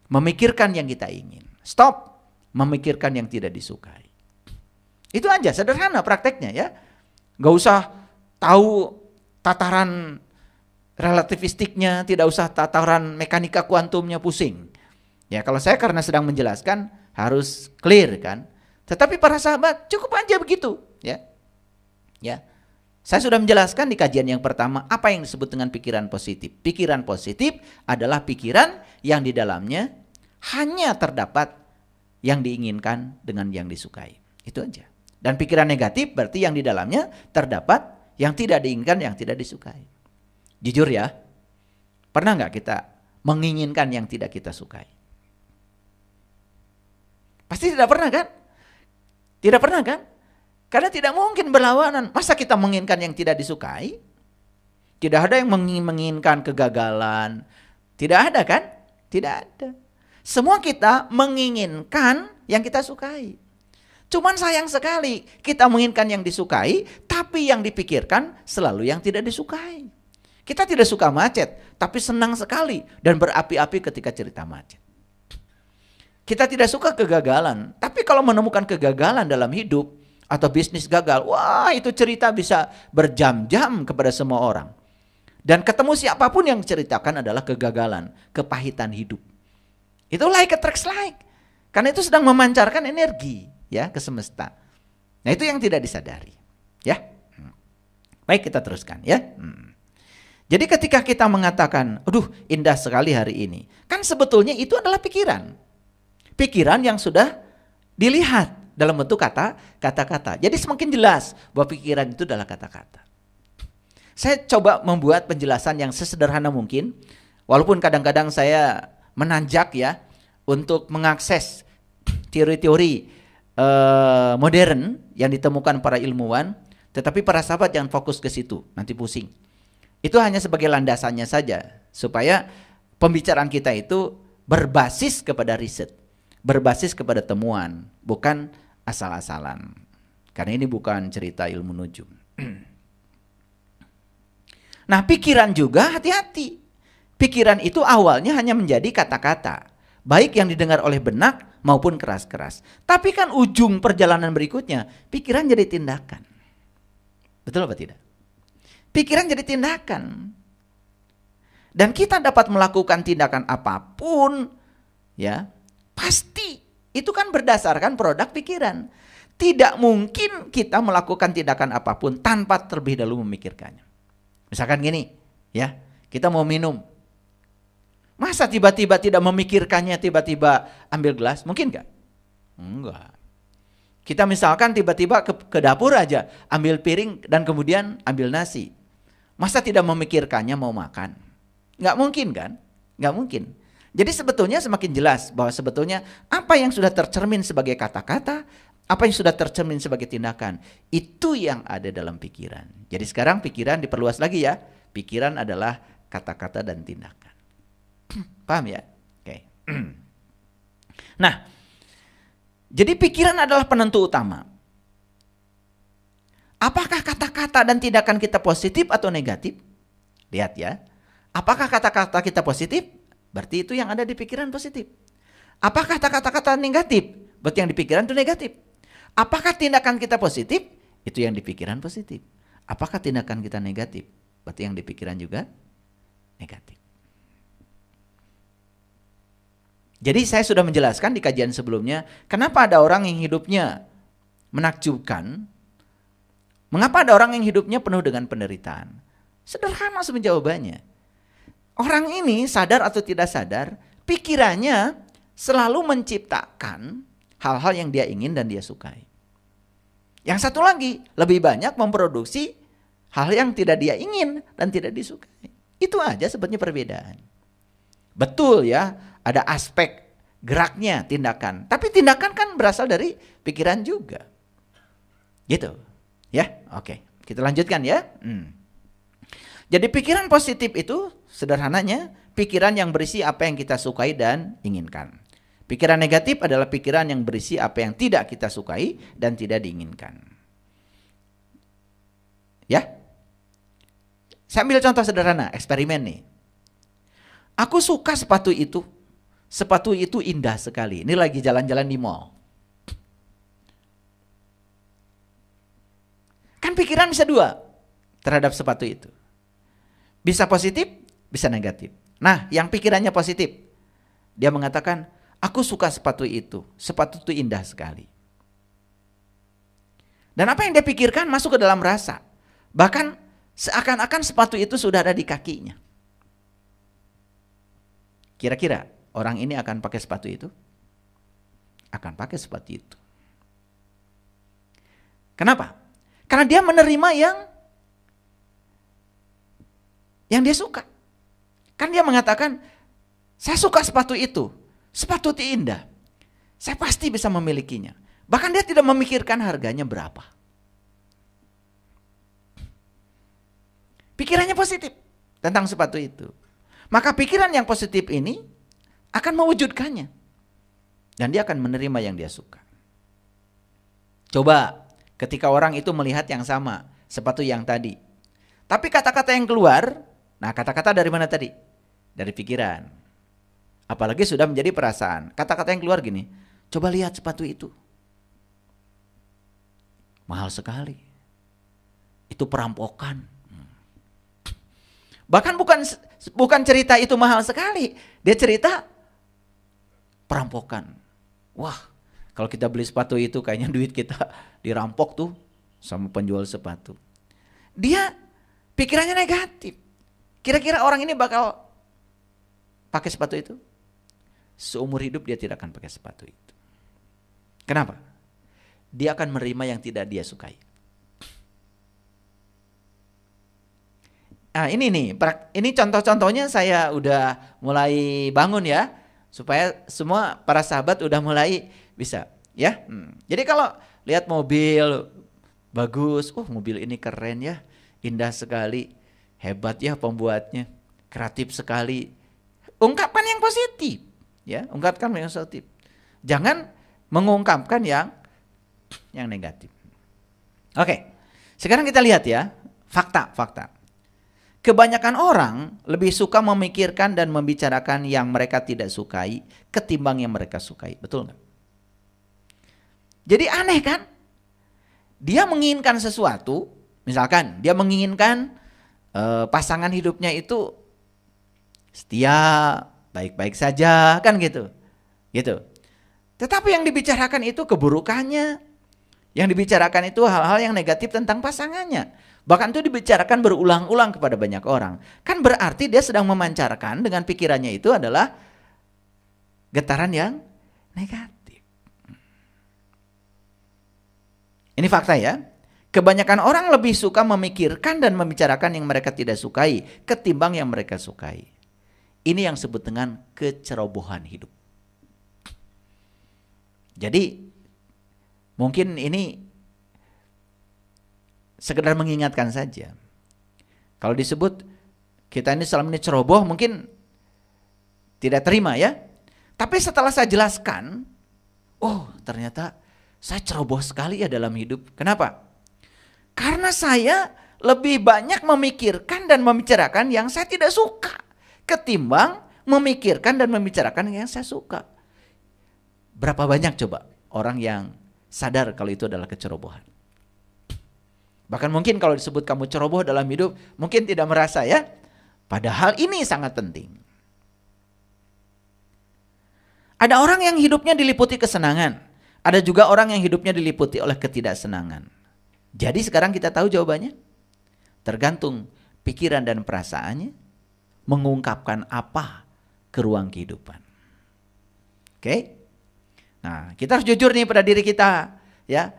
Memikirkan yang kita ingin. Stop memikirkan yang tidak disukai. Itu aja, sederhana prakteknya ya. Gak usah tahu tataran relativistiknya, tidak usah tataran mekanika kuantumnya, pusing. Ya, kalau saya karena sedang menjelaskan harus clear kan. Tetapi para sahabat cukup aja begitu, ya. Ya. Saya sudah menjelaskan di kajian yang pertama apa yang disebut dengan pikiran positif. Pikiran positif adalah pikiran yang di dalamnya hanya terdapat yang diinginkan dengan yang disukai. Itu aja. Dan pikiran negatif berarti yang di dalamnya terdapat yang tidak diinginkan, yang tidak disukai. Jujur ya, pernah nggak kita menginginkan yang tidak kita sukai? Pasti tidak pernah kan? Tidak pernah kan? Karena tidak mungkin berlawanan. Masa kita menginginkan yang tidak disukai? Tidak ada yang menginginkan kegagalan. Tidak ada kan? Tidak ada. Semua kita menginginkan yang kita sukai. Cuman sayang sekali kita menginginkan yang disukai, tapi yang dipikirkan selalu yang tidak disukai. Kita tidak suka macet, tapi senang sekali dan berapi-api ketika cerita macet. Kita tidak suka kegagalan, tapi kalau menemukan kegagalan dalam hidup atau bisnis gagal, wah itu cerita bisa berjam-jam kepada semua orang. Dan ketemu siapapun yang ceritakan adalah kegagalan, kepahitan hidup. Itu like attracts like. Karena itu sedang memancarkan energi ya ke semesta. Nah, itu yang tidak disadari. Ya. Baik, kita teruskan ya. Jadi ketika kita mengatakan, aduh indah sekali hari ini. Kan sebetulnya itu adalah pikiran. Pikiran yang sudah dilihat dalam bentuk kata-kata. Jadi semakin jelas bahwa pikiran itu adalah kata-kata. Saya coba membuat penjelasan yang sesederhana mungkin. Walaupun kadang-kadang saya menanjak ya untuk mengakses teori-teori modern yang ditemukan para ilmuwan. Tetapi para sahabat jangan fokus ke situ, nanti pusing. Itu hanya sebagai landasannya saja supaya pembicaraan kita itu berbasis kepada riset, berbasis kepada temuan, bukan asal-asalan. Karena ini bukan cerita ilmu nujum. Nah, pikiran juga hati-hati. Pikiran itu awalnya hanya menjadi kata-kata, baik yang didengar oleh benak maupun keras-keras. Tapi kan ujung perjalanan berikutnya, pikiran jadi tindakan. Betul apa tidak? Pikiran jadi tindakan. Dan kita dapat melakukan tindakan apapun, ya, pasti itu kan berdasarkan produk pikiran. Tidak mungkin kita melakukan tindakan apapun tanpa terlebih dahulu memikirkannya. Misalkan gini, ya, kita mau minum. Masa tiba-tiba tidak memikirkannya, tiba-tiba ambil gelas? Mungkin gak? Enggak. Kita misalkan tiba-tiba ke dapur aja, ambil piring dan kemudian ambil nasi. Masa tidak memikirkannya mau makan? Nggak mungkin kan? Nggak mungkin. Jadi sebetulnya semakin jelas bahwa sebetulnya apa yang sudah tercermin sebagai kata-kata, apa yang sudah tercermin sebagai tindakan, itu yang ada dalam pikiran. Jadi sekarang pikiran diperluas lagi ya. Pikiran adalah kata-kata dan tindakan. Paham ya? Oke. Nah, jadi pikiran adalah penentu utama. Apakah kata-kata dan tindakan kita positif atau negatif? Lihat ya. Apakah kata-kata kita positif? Berarti itu yang ada di pikiran positif. Apakah kata-kata negatif? Berarti yang di pikiran itu negatif. Apakah tindakan kita positif? Itu yang di pikiran positif. Apakah tindakan kita negatif? Berarti yang di pikiran juga negatif. Jadi saya sudah menjelaskan di kajian sebelumnya, kenapa ada orang yang hidupnya menakjubkan, mengapa ada orang yang hidupnya penuh dengan penderitaan. Sederhana sebenarnya jawabannya. Orang ini sadar atau tidak sadar, pikirannya selalu menciptakan hal-hal yang dia ingin dan dia sukai. Yang satu lagi, lebih banyak memproduksi hal yang tidak dia ingin dan tidak disukai. Itu aja sebenarnya perbedaan. Betul ya, ada aspek geraknya tindakan. Tapi tindakan kan berasal dari pikiran juga. Gitu. Ya, oke. Kita lanjutkan ya. Jadi pikiran positif itu sederhananya pikiran yang berisi apa yang kita sukai dan inginkan. Pikiran negatif adalah pikiran yang berisi apa yang tidak kita sukai dan tidak diinginkan. Ya. Saya ambil contoh sederhana, eksperimen nih. Aku suka sepatu itu. Sepatu itu indah sekali. Ini lagi jalan-jalan di mall. Kan pikiran bisa dua terhadap sepatu itu. Bisa positif, bisa negatif. Nah, yang pikirannya positif, dia mengatakan, aku suka sepatu itu. Sepatu itu indah sekali. Dan apa yang dia pikirkan masuk ke dalam rasa. Bahkan seakan-akan sepatu itu sudah ada di kakinya. Kira-kira orang ini akan pakai sepatu itu? Akan pakai sepatu itu. Kenapa? Karena dia menerima yang dia suka. Kan dia mengatakan, saya suka sepatu itu. Sepatu itu indah. Saya pasti bisa memilikinya. Bahkan dia tidak memikirkan harganya berapa. Pikirannya positif tentang sepatu itu. Maka pikiran yang positif ini akan mewujudkannya. Dan dia akan menerima yang dia suka. Coba ketika orang itu melihat yang sama, sepatu yang tadi. Tapi kata-kata yang keluar, nah kata-kata dari mana tadi? Dari pikiran. Apalagi sudah menjadi perasaan. Kata-kata yang keluar gini, coba lihat sepatu itu. Mahal sekali. Itu perampokan. Bahkan bukan cerita itu mahal sekali. Dia cerita perampokan. Wah, kalau kita beli sepatu itu kayaknya duit kita dirampok tuh sama penjual sepatu. Dia pikirannya negatif. Kira-kira orang ini bakal pakai sepatu itu? Seumur hidup dia tidak akan pakai sepatu itu. Kenapa? Dia akan menerima yang tidak dia sukai. Nah ini nih, ini contoh-contohnya saya udah mulai bangun ya. Supaya semua para sahabat udah mulai bisa ya. Jadi kalau lihat mobil bagus, mobil ini keren ya, indah sekali, hebat ya pembuatnya, kreatif sekali. ungkapkan yang positif, ya, ungkapkan yang positif. Jangan mengungkapkan yang negatif. Oke, sekarang kita lihat ya, fakta. Kebanyakan orang lebih suka memikirkan dan membicarakan yang mereka tidak sukai ketimbang yang mereka sukai, betul nggak? Jadi aneh kan? Dia menginginkan sesuatu, misalkan dia menginginkan pasangan hidupnya itu setia, baik-baik saja, kan gitu. Tetapi yang dibicarakan itu keburukannya, yang dibicarakan itu hal-hal yang negatif tentang pasangannya. Bahkan itu dibicarakan berulang-ulang kepada banyak orang. Kan berarti dia sedang memancarkan dengan pikirannya itu adalah getaran yang negatif. Ini fakta ya. Kebanyakan orang lebih suka memikirkan dan membicarakan yang mereka tidak sukai ketimbang yang mereka sukai. Ini yang disebut dengan kecerobohan hidup. Jadi mungkin ini sekedar mengingatkan saja. Kalau disebut kita ini selama ini ceroboh mungkin tidak terima ya. Tapi setelah saya jelaskan, oh ternyata saya ceroboh sekali ya dalam hidup. Kenapa? Karena saya lebih banyak memikirkan dan membicarakan yang saya tidak suka ketimbang memikirkan dan membicarakan yang saya suka. Berapa banyak coba orang yang sadar kalau itu adalah kecerobohan? Bahkan mungkin kalau disebut kamu ceroboh dalam hidup, mungkin tidak merasa ya. Padahal ini sangat penting. Ada orang yang hidupnya diliputi kesenangan. Ada juga orang yang hidupnya diliputi oleh ketidaksenangan. Jadi sekarang kita tahu jawabannya. Tergantung pikiran dan perasaannya mengungkapkan apa ke ruang kehidupan. Oke? Nah, kita harus jujur nih pada diri kita, ya.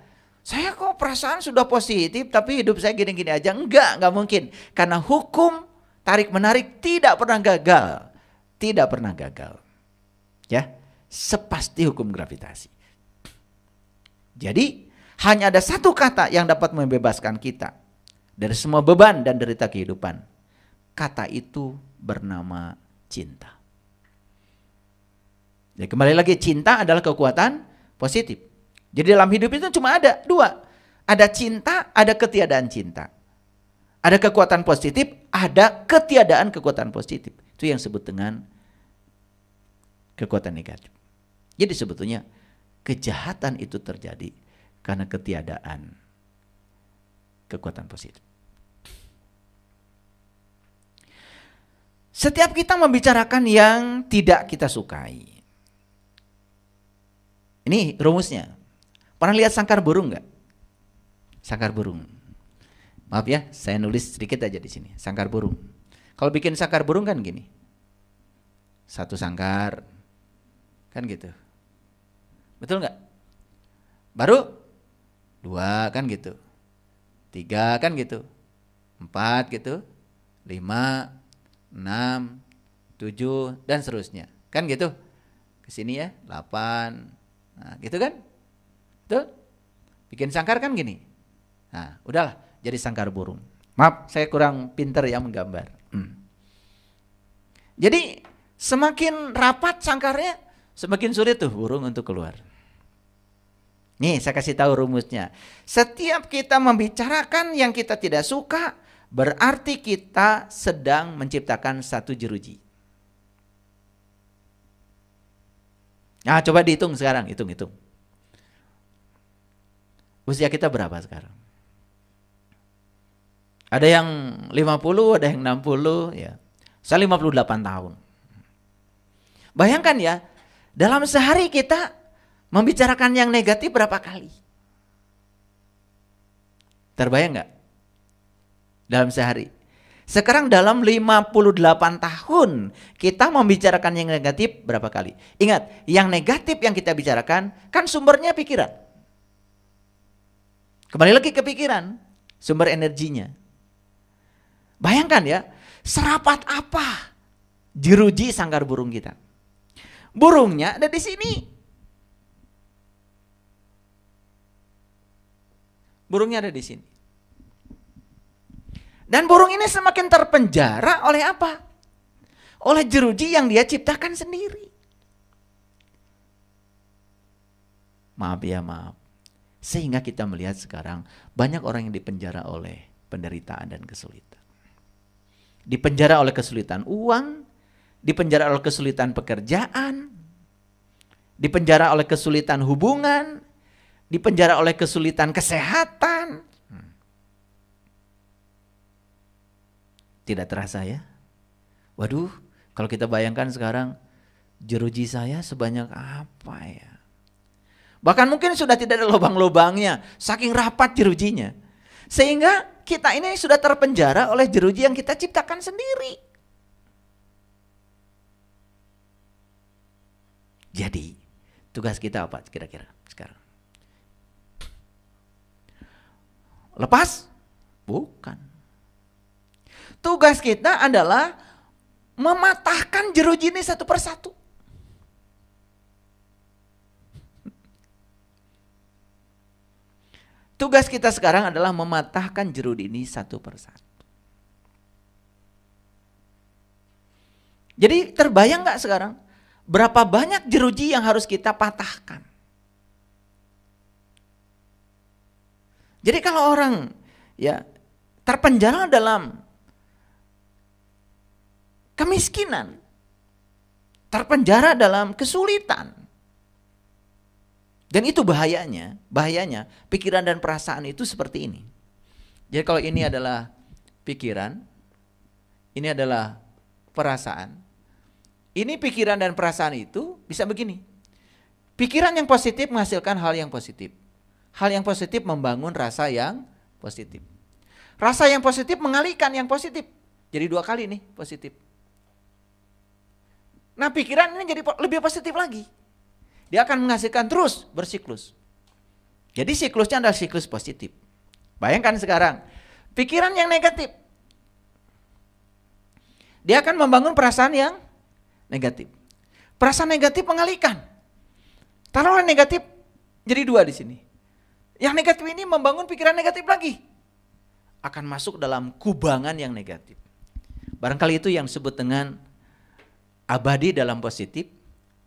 Saya kok perasaan sudah positif tapi hidup saya gini-gini aja. Enggak mungkin. Karena hukum tarik-menarik tidak pernah gagal. Tidak pernah gagal. Ya, sepasti hukum gravitasi. Jadi, hanya ada satu kata yang dapat membebaskan kita dari semua beban dan derita kehidupan. Kata itu bernama cinta. Jadi kembali lagi, cinta adalah kekuatan positif. Jadi dalam hidup itu cuma ada dua. Ada cinta, ada ketiadaan cinta. Ada kekuatan positif, ada ketiadaan kekuatan positif. Itu yang disebut dengan kekuatan negatif. Jadi sebetulnya kejahatan itu terjadi karena ketiadaan kekuatan positif. Setiap kita membicarakan yang tidak kita sukai. Ini rumusnya. Pernah lihat sangkar burung nggak? Sangkar burung. Maaf ya, saya nulis sedikit aja di sini. Sangkar burung. Kalau bikin sangkar burung kan gini. Satu sangkar. Kan gitu. Betul nggak? Baru 2 kan gitu, 3 kan gitu, 4 gitu, 5, 6, 7 dan seterusnya. Kan gitu. Kesini ya, 8. Nah, gitu kan? Tuh. Bikin sangkar kan gini. Nah, udahlah jadi sangkar burung. Maaf, saya kurang pinter ya menggambar. Jadi semakin rapat sangkarnya, semakin sulit tuh burung untuk keluar. Nih saya kasih tahu rumusnya. Setiap kita membicarakan yang kita tidak suka, berarti kita sedang menciptakan satu jeruji. Nah coba dihitung sekarang, hitung. Usia kita berapa sekarang? Ada yang 50, ada yang 60 ya. Saya 58 tahun. Bayangkan ya, dalam sehari kita membicarakan yang negatif berapa kali? Terbayang nggak? Dalam sehari. Sekarang dalam 58 tahun kita membicarakan yang negatif berapa kali? Ingat, yang negatif yang kita bicarakan kan sumbernya pikiran. Kembali lagi ke pikiran, sumber energinya. Bayangkan ya, serapat apa jeruji sangkar burung kita. Burungnya ada di sini. Burungnya ada di sini. Dan burung ini semakin terpenjara oleh apa? oleh jeruji yang dia ciptakan sendiri. Maaf ya, maaf. Sehingga kita melihat sekarang banyak orang yang dipenjara oleh penderitaan dan kesulitan. Dipenjara oleh kesulitan uang, dipenjara oleh kesulitan pekerjaan, dipenjara oleh kesulitan hubungan, dipenjara oleh kesulitan kesehatan. Tidak terasa ya? Waduh, kalau kita bayangkan sekarang, jeruji saya sebanyak apa ya? Bahkan mungkin sudah tidak ada lubang-lubangnya, saking rapat jerujinya. Sehingga kita ini sudah terpenjara oleh jeruji yang kita ciptakan sendiri. Jadi, tugas kita apa kira-kira sekarang? Lepas? Bukan. Tugas kita adalah mematahkan jeruji ini satu persatu. Tugas kita sekarang adalah mematahkan jeruji ini satu persatu. Jadi terbayang gak sekarang? Berapa banyak jeruji yang harus kita patahkan? Jadi kalau orang ya terpenjara dalam kemiskinan, terpenjara dalam kesulitan, dan itu bahayanya pikiran dan perasaan itu seperti ini. Jadi kalau ini adalah pikiran, ini adalah perasaan, ini pikiran dan perasaan itu bisa begini. Pikiran yang positif menghasilkan hal yang positif. Hal yang positif membangun rasa yang positif. Rasa yang positif mengalihkan yang positif. Jadi dua kali nih positif. Nah pikiran ini jadi lebih positif lagi. Dia akan menghasilkan terus bersiklus. Jadi siklusnya adalah siklus positif. Bayangkan sekarang, pikiran yang negatif. Dia akan membangun perasaan yang negatif. Perasaan negatif mengalihkan. Taruhlah negatif jadi dua di sini. Yang negatif ini membangun pikiran negatif lagi. Akan masuk dalam kubangan yang negatif. Barangkali itu yang disebut dengan abadi dalam positif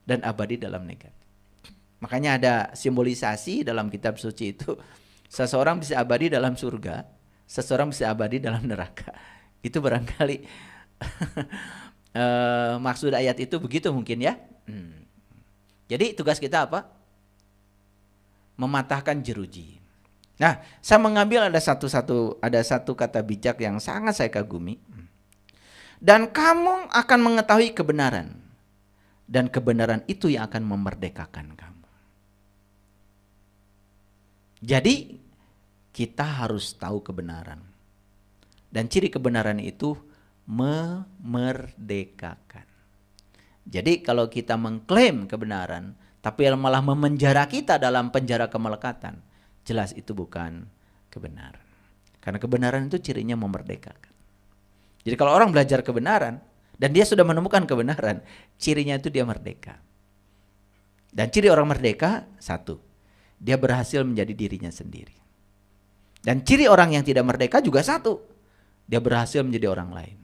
dan abadi dalam negatif. Makanya ada simbolisasi dalam kitab suci itu. Seseorang bisa abadi dalam surga, seseorang bisa abadi dalam neraka. Itu barangkali maksud ayat itu begitu mungkin ya. Jadi tugas kita apa? Mematahkan jeruji. Nah, saya mengambil ada satu kata bijak yang sangat saya kagumi. Dan kamu akan mengetahui kebenaran, dan kebenaran itu yang akan memerdekakan kamu. Jadi kita harus tahu kebenaran. Dan ciri kebenaran itu memerdekakan. Jadi kalau kita mengklaim kebenaran, tapi malah memenjara kita dalam penjara kemelekatan, jelas itu bukan kebenaran. Karena kebenaran itu cirinya memerdekakan. Jadi kalau orang belajar kebenaran dan dia sudah menemukan kebenaran, cirinya itu dia merdeka. Dan ciri orang merdeka satu, dia berhasil menjadi dirinya sendiri. Dan ciri orang yang tidak merdeka juga satu, dia berhasil menjadi orang lain.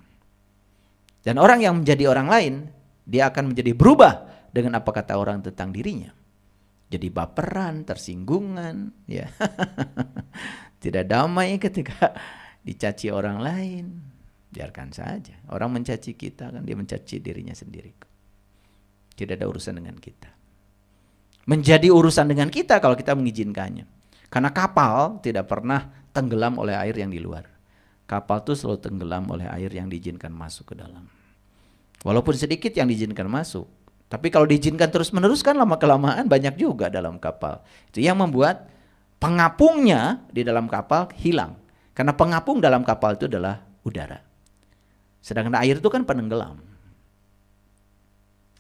Dan orang yang menjadi orang lain, dia akan menjadi berubah dengan apa kata orang tentang dirinya. Jadi baperan, tersinggungan, ya. Tidak damai ketika dicaci orang lain. Biarkan saja. Orang mencaci kita kan dia mencaci dirinya sendiri. Tidak ada urusan dengan kita. Menjadi urusan dengan kita kalau kita mengizinkannya. Karena kapal tidak pernah tenggelam oleh air yang di luar. Kapal itu selalu tenggelam oleh air yang diizinkan masuk ke dalam. Walaupun sedikit yang diizinkan masuk. Tapi kalau diizinkan terus-menerus kan lama-kelamaan banyak juga dalam kapal. Itu yang membuat pengapungnya di dalam kapal hilang. Karena pengapung dalam kapal itu adalah udara. Sedangkan air itu kan penenggelam.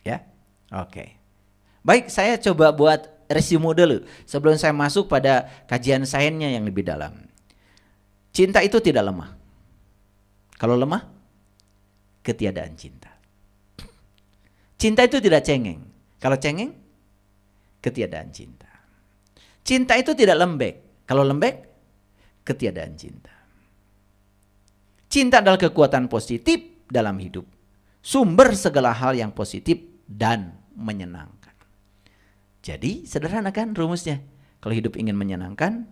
Ya, oke. Baik, saya coba buat resume dulu sebelum saya masuk pada kajian sainsnya yang lebih dalam. Cinta itu tidak lemah. Kalau lemah, ketiadaan cinta. Cinta itu tidak cengeng. Kalau cengeng, ketiadaan cinta. Cinta itu tidak lembek. Kalau lembek, ketiadaan cinta. Cinta adalah kekuatan positif dalam hidup. sumber segala hal yang positif dan menyenangkan. Jadi sederhana kan rumusnya. Kalau hidup ingin menyenangkan,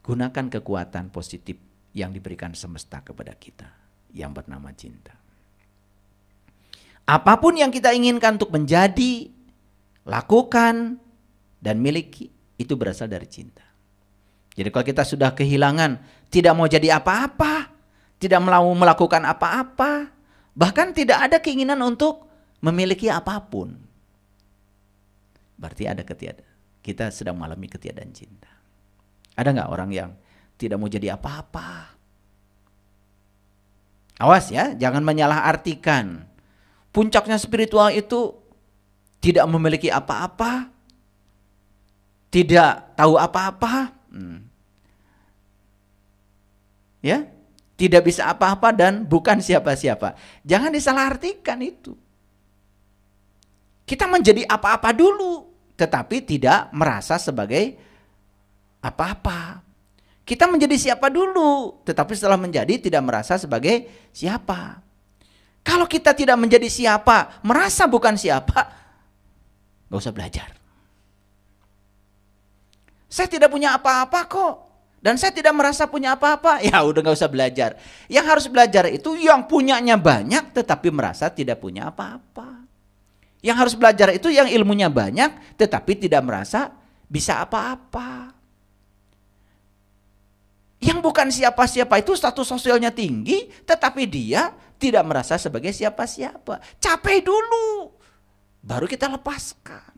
gunakan kekuatan positif yang diberikan semesta kepada kita, yang bernama cinta. Apapun yang kita inginkan untuk menjadi, lakukan, dan miliki, itu berasal dari cinta. Jadi kalau kita sudah kehilangan, tidak mau jadi apa-apa, tidak mau melakukan apa-apa, bahkan tidak ada keinginan untuk memiliki apapun, berarti ada ketiadaan. Kita sedang mengalami ketiadaan cinta. Ada nggak orang yang tidak mau jadi apa-apa? Awas ya, jangan menyalahartikan. Puncaknya spiritual itu tidak memiliki apa-apa, tidak tahu apa-apa, ya, tidak bisa apa-apa dan bukan siapa-siapa. Jangan disalahartikan itu. Kita menjadi apa-apa dulu, tetapi tidak merasa sebagai apa-apa. Kita menjadi siapa dulu, tetapi setelah menjadi tidak merasa sebagai siapa. Kalau kita tidak menjadi siapa, merasa bukan siapa, gak usah belajar. Saya tidak punya apa-apa kok, dan saya tidak merasa punya apa-apa, ya udah gak usah belajar. Yang harus belajar itu yang punyanya banyak, tetapi merasa tidak punya apa-apa. Yang harus belajar itu yang ilmunya banyak, tetapi tidak merasa bisa apa-apa. Yang bukan siapa-siapa itu status sosialnya tinggi, tetapi dia tidak merasa sebagai siapa-siapa. Capai dulu, baru kita lepaskan.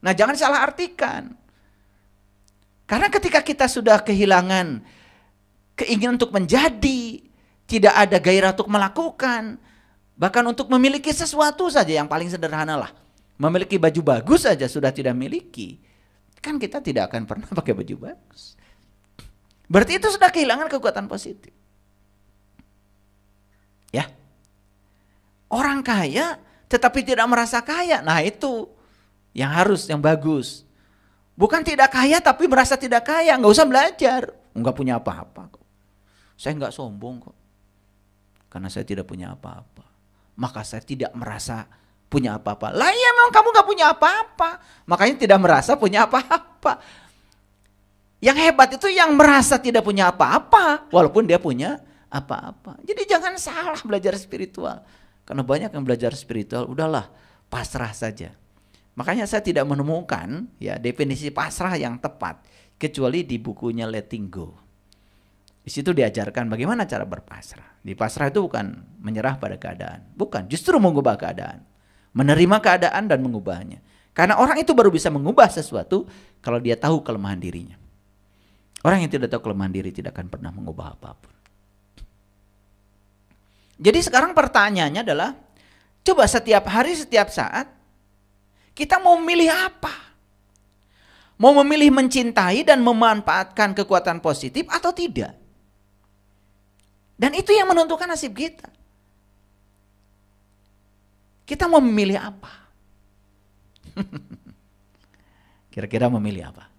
Nah, jangan salah artikan. Karena ketika kita sudah kehilangan keinginan untuk menjadi, tidak ada gairah untuk melakukan, bahkan untuk memiliki sesuatu saja yang paling sederhana lah. Memiliki baju bagus saja sudah tidak miliki. Kan kita tidak akan pernah pakai baju bagus. Berarti itu sudah kehilangan kekuatan positif. Ya. Orang kaya tetapi tidak merasa kaya. Nah itu yang harus, yang bagus. Bukan tidak kaya tapi merasa tidak kaya. Nggak usah belajar. Nggak punya apa-apa kok. Saya nggak sombong kok. Karena saya tidak punya apa-apa. Maka saya tidak merasa punya apa-apa. Lah ya memang kamu nggak punya apa-apa. Makanya tidak merasa punya apa-apa. Yang hebat itu yang merasa tidak punya apa-apa, walaupun dia punya apa-apa. Jadi jangan salah belajar spiritual. Karena banyak yang belajar spiritual, udahlah pasrah saja. Makanya saya tidak menemukan ya definisi pasrah yang tepat, kecuali di bukunya Letting Go. Di situ diajarkan bagaimana cara berpasrah. Di pasrah itu bukan menyerah pada keadaan, bukan, justru mengubah keadaan. Menerima keadaan dan mengubahnya. Karena orang itu baru bisa mengubah sesuatu kalau dia tahu kelemahan dirinya. Orang yang tidak tahu kelemahan diri tidak akan pernah mengubah apapun. Jadi sekarang pertanyaannya adalah, coba setiap hari, setiap saat, kita mau memilih apa? Mau memilih mencintai dan memanfaatkan kekuatan positif atau tidak? Dan itu yang menentukan nasib kita. Kita mau memilih apa? Kira-kira memilih apa?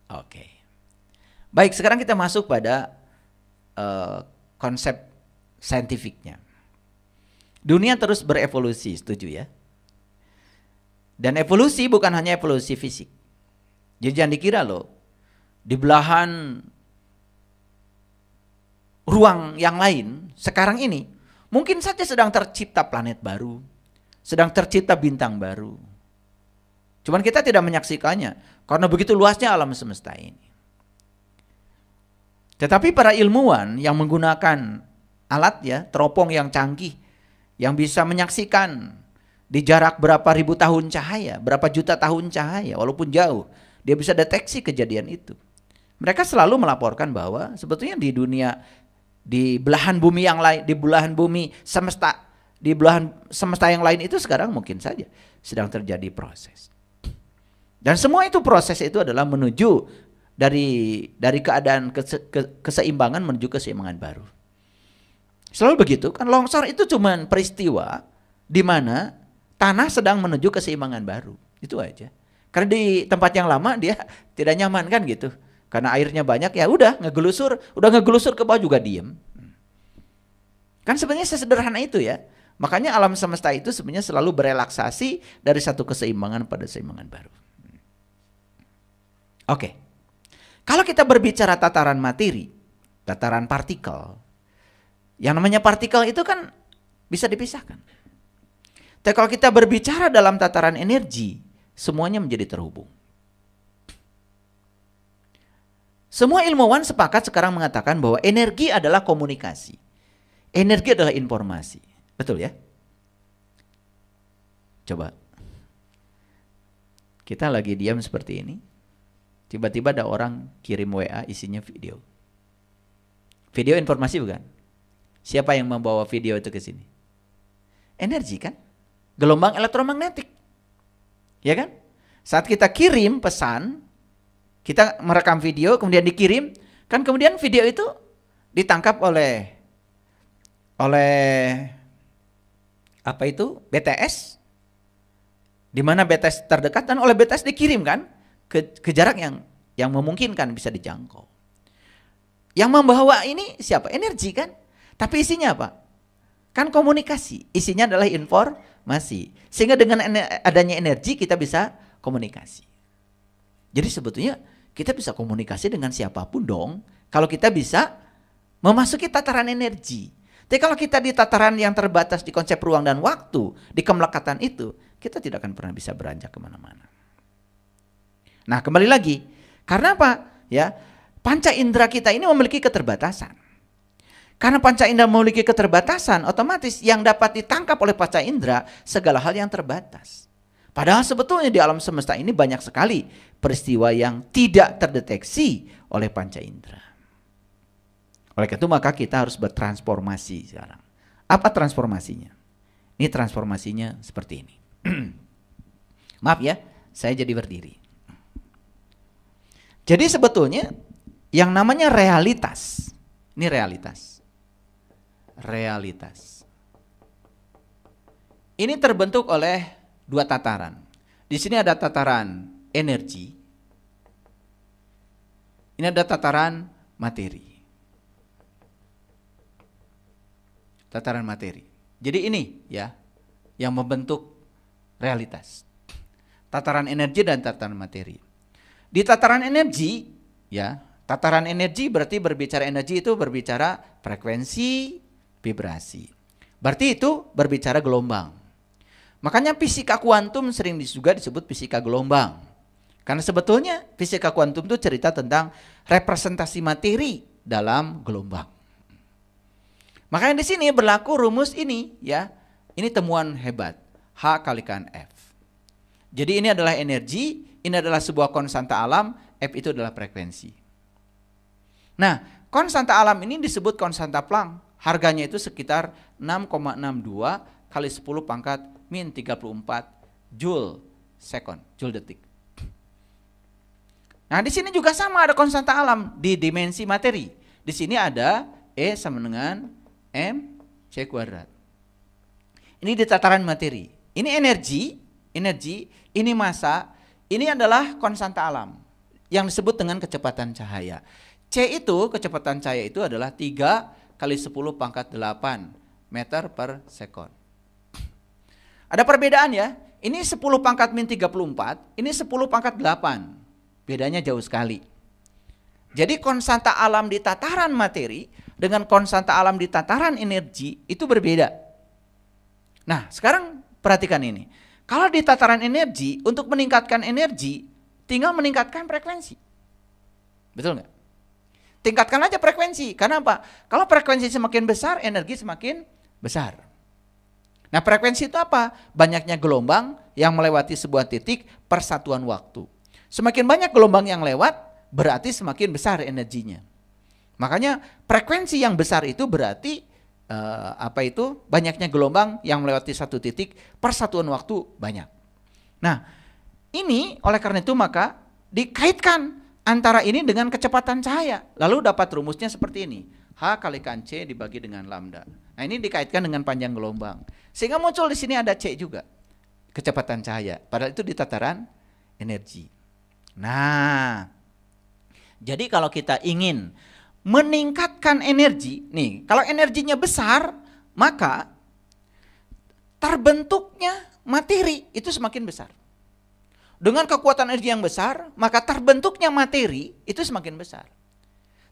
Oke. Baik, sekarang kita masuk pada konsep saintifiknya. Dunia terus berevolusi, setuju ya? Dan evolusi bukan hanya evolusi fisik. Jadi jangan dikira loh, di belahan ruang yang lain sekarang ini mungkin saja sedang tercipta planet baru, sedang tercipta bintang baru. Cuman kita tidak menyaksikannya karena begitu luasnya alam semesta ini. Tetapi para ilmuwan yang menggunakan alat ya, teropong yang canggih, yang bisa menyaksikan di jarak berapa ribu tahun cahaya, berapa juta tahun cahaya, walaupun jauh, dia bisa deteksi kejadian itu. Mereka selalu melaporkan bahwa sebetulnya di dunia, di belahan bumi yang lain, di belahan bumi semesta, di belahan semesta yang lain itu sekarang mungkin saja sedang terjadi proses. Dan semua itu proses itu adalah menuju dari keadaan keseimbangan menuju keseimbangan baru. Selalu begitu kan, longsor itu cuma peristiwa di mana tanah sedang menuju keseimbangan baru. Itu aja. Karena di tempat yang lama dia tidak nyaman kan gitu. Karena airnya banyak ya udah ngegelusur ke bawah juga diem. Kan sebenarnya sesederhana itu ya. Makanya alam semesta itu sebenarnya selalu berelaksasi dari satu keseimbangan pada keseimbangan baru. Oke. Kalau kita berbicara tataran materi, tataran partikel, yang namanya partikel itu kan bisa dipisahkan. Tapi kalau kita berbicara dalam tataran energi, semuanya menjadi terhubung. Semua ilmuwan sepakat sekarang mengatakan bahwa energi adalah komunikasi. Energi adalah informasi. Betul ya? Coba. Kita lagi diam seperti ini. Tiba-tiba ada orang kirim WA isinya video. Video informasi bukan? Siapa yang membawa video itu ke sini? Energi kan? Gelombang elektromagnetik. Ya kan? Saat kita kirim pesan, kita merekam video kemudian dikirim, kan kemudian video itu ditangkap oleh apa itu? BTS. Di mana BTS terdekat dan oleh BTS dikirim kan ke jarak yang memungkinkan bisa dijangkau. Yang membawa ini siapa? Energi kan? Tapi isinya apa? Kan komunikasi. Isinya adalah informasi. Sehingga dengan adanya energi kita bisa komunikasi. Jadi sebetulnya kita bisa komunikasi dengan siapapun dong. Kalau kita bisa memasuki tataran energi. Tapi kalau kita di tataran yang terbatas di konsep ruang dan waktu, di kemelekatan itu, kita tidak akan pernah bisa beranjak kemana-mana. Nah kembali lagi, karena apa? Ya, panca indera kita ini memiliki keterbatasan. Karena panca indera memiliki keterbatasan, otomatis yang dapat ditangkap oleh panca indera segala hal yang terbatas. Padahal sebetulnya di alam semesta ini banyak sekali peristiwa yang tidak terdeteksi oleh panca indera. Oleh itu maka kita harus bertransformasi sekarang. Apa transformasinya? Ini transformasinya seperti ini. Maaf ya, saya jadi berdiri. Jadi sebetulnya yang namanya realitas, ini realitas. Realitas. Ini terbentuk oleh dua tataran. Di sini ada tataran energi. Ini ada tataran materi. Tataran materi. Jadi ini ya yang membentuk realitas. Tataran energi dan tataran materi. Di tataran energi ya, tataran energi berarti berbicara energi itu berbicara frekuensi, vibrasi. Berarti itu berbicara gelombang. Makanya fisika kuantum sering juga disebut fisika gelombang. Karena sebetulnya fisika kuantum itu cerita tentang representasi materi dalam gelombang. Makanya di sini berlaku rumus ini ya. Ini temuan hebat. H kalikan F. Jadi ini adalah energi, ini adalah sebuah konstanta alam, F itu adalah frekuensi. Nah, konstanta alam ini disebut konstanta Planck. Harganya itu sekitar 6,62 kali 10 pangkat min 34 joule second, joule detik. Nah, di sini juga sama ada konstanta alam di dimensi materi. Di sini ada E sama dengan MC kuadrat. Ini di tataran materi. Ini energi, ini massa, ini adalah konstanta alam yang disebut dengan kecepatan cahaya. C itu, kecepatan cahaya itu adalah 3 kali 10 pangkat 8 meter per sekon. Ada perbedaan ya. Ini 10 pangkat min 34, ini 10 pangkat 8. Bedanya jauh sekali. Jadi konstanta alam di tataran materi dengan konstanta alam di tataran energi itu berbeda. Nah, sekarang perhatikan ini. Kalau di tataran energi, untuk meningkatkan energi, tinggal meningkatkan frekuensi. Betul nggak? Tingkatkan aja frekuensi. Karena apa? Kalau frekuensi semakin besar, energi semakin besar. Nah, frekuensi itu apa? Banyaknya gelombang yang melewati sebuah titik per satuan waktu. Semakin banyak gelombang yang lewat, berarti semakin besar energinya. Makanya frekuensi yang besar itu berarti banyaknya gelombang yang melewati satu titik per satuan waktu banyak. Nah, ini oleh karena itu maka dikaitkan antara ini dengan kecepatan cahaya. Lalu dapat rumusnya seperti ini. H kalikan C dibagi dengan lambda. Nah, ini dikaitkan dengan panjang gelombang. Sehingga muncul di sini ada C juga. Kecepatan cahaya. Padahal itu di tataran energi. Nah, jadi kalau kita ingin meningkatkan energi, nih, kalau energinya besar, maka terbentuknya materi itu semakin besar. Dengan kekuatan energi yang besar, maka terbentuknya materi itu semakin besar.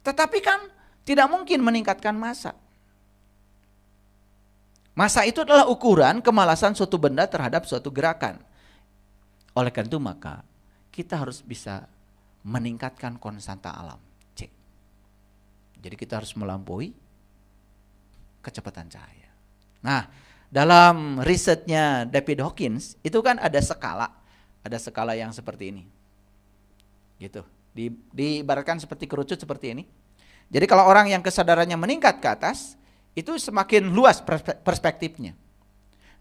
Tetapi kan tidak mungkin meningkatkan massa. Massa itu adalah ukuran kemalasan suatu benda terhadap suatu gerakan. Oleh karena itu maka kita harus bisa meningkatkan konstanta alam. C. Jadi kita harus melampaui kecepatan cahaya. Nah, dalam risetnya David Hawkins itu kan ada skala yang seperti ini. Gitu. Diibaratkan seperti kerucut seperti ini. Jadi kalau orang yang kesadarannya meningkat ke atas, itu semakin luas perspektifnya.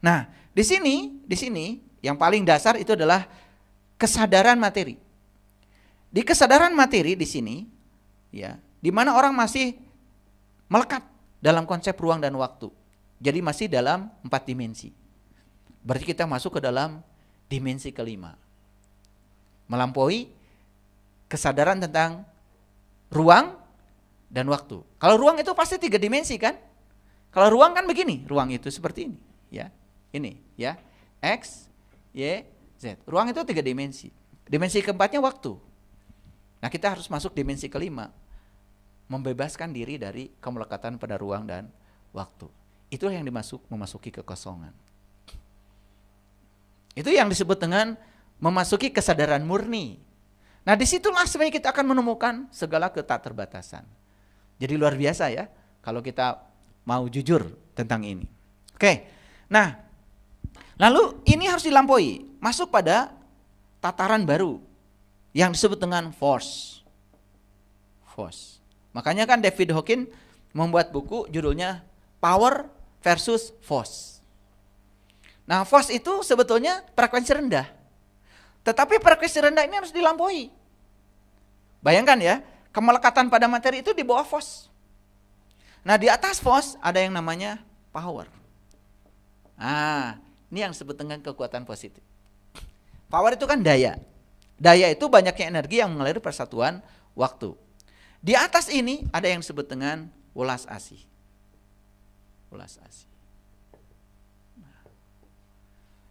Nah, di sini yang paling dasar itu adalah kesadaran materi. Di kesadaran materi di sini, ya, di mana orang masih melekat dalam konsep ruang dan waktu. Jadi masih dalam 4 dimensi. Berarti kita masuk ke dalam dimensi kelima. Melampaui kesadaran tentang ruang dan waktu. Kalau ruang itu pasti 3 dimensi kan? Kalau ruang kan begini, ruang itu seperti ini, ya. Ini, ya. X, Y, Z. Ruang itu 3 dimensi. Dimensi keempatnya waktu. Nah, kita harus masuk dimensi kelima. Membebaskan diri dari kemelekatan pada ruang dan waktu. Itulah yang memasuki kekosongan. Itu yang disebut dengan memasuki kesadaran murni. Nah, disitulah sebenarnya kita akan menemukan segala ketakterbatasan. Jadi luar biasa ya, kalau kita mau jujur tentang ini. Oke, nah, lalu ini harus dilampaui, masuk pada tataran baru yang disebut dengan force. Makanya kan David Hawkins membuat buku judulnya Power versus Force. Nah, force itu sebetulnya frekuensi rendah. Tetapi frekuensi rendah ini harus dilampaui. Bayangkan ya, kemelekatan pada materi itu di bawah force. Nah, di atas force ada yang namanya power. Nah, ini yang disebut dengan kekuatan positif. Power itu kan daya. Daya itu banyaknya energi yang mengalir persatuan waktu. Di atas ini ada yang disebut dengan welas asih. Welas asih. Nah,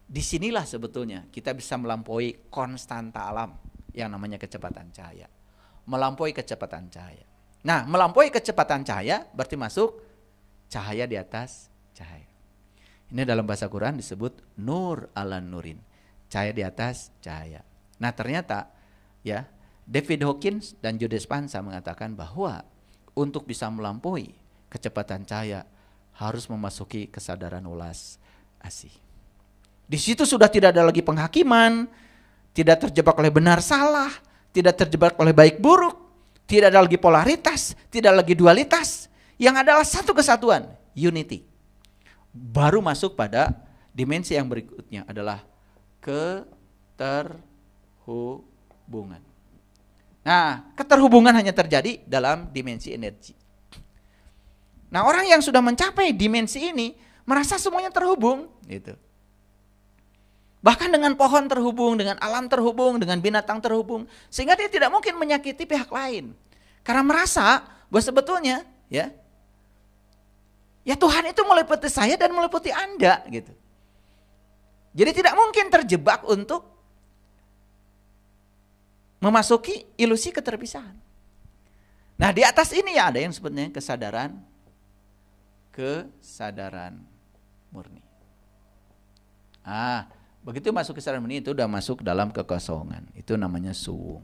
disinilah sebetulnya kita bisa melampaui konstanta alam yang namanya kecepatan cahaya. Melampaui kecepatan cahaya. Nah, melampaui kecepatan cahaya berarti masuk cahaya di atas cahaya. Ini dalam bahasa Quran disebut nur ala nurin. Cahaya di atas cahaya. Nah, ternyata ya, David Hawkins dan Joe Dispenza mengatakan bahwa untuk bisa melampaui kecepatan cahaya harus memasuki kesadaran welas asih. Di situ sudah tidak ada lagi penghakiman, tidak terjebak oleh benar salah, tidak terjebak oleh baik buruk, tidak ada lagi polaritas, tidak lagi dualitas, yang adalah satu kesatuan, unity. Baru masuk pada dimensi yang berikutnya adalah keterhubungan. Nah, keterhubungan hanya terjadi dalam dimensi energi. Nah, orang yang sudah mencapai dimensi ini merasa semuanya terhubung, gitu. Bahkan dengan pohon terhubung, dengan alam terhubung, dengan binatang terhubung, sehingga dia tidak mungkin menyakiti pihak lain. Karena merasa bahwa sebetulnya ya Tuhan itu meliputi saya dan meliputi Anda, gitu. Jadi tidak mungkin terjebak untuk memasuki ilusi keterpisahan. Nah, di atas ini ya ada yang sebutnya kesadaran murni. Begitu masuk kesadaran murni itu udah masuk dalam kekosongan. Itu namanya suwung.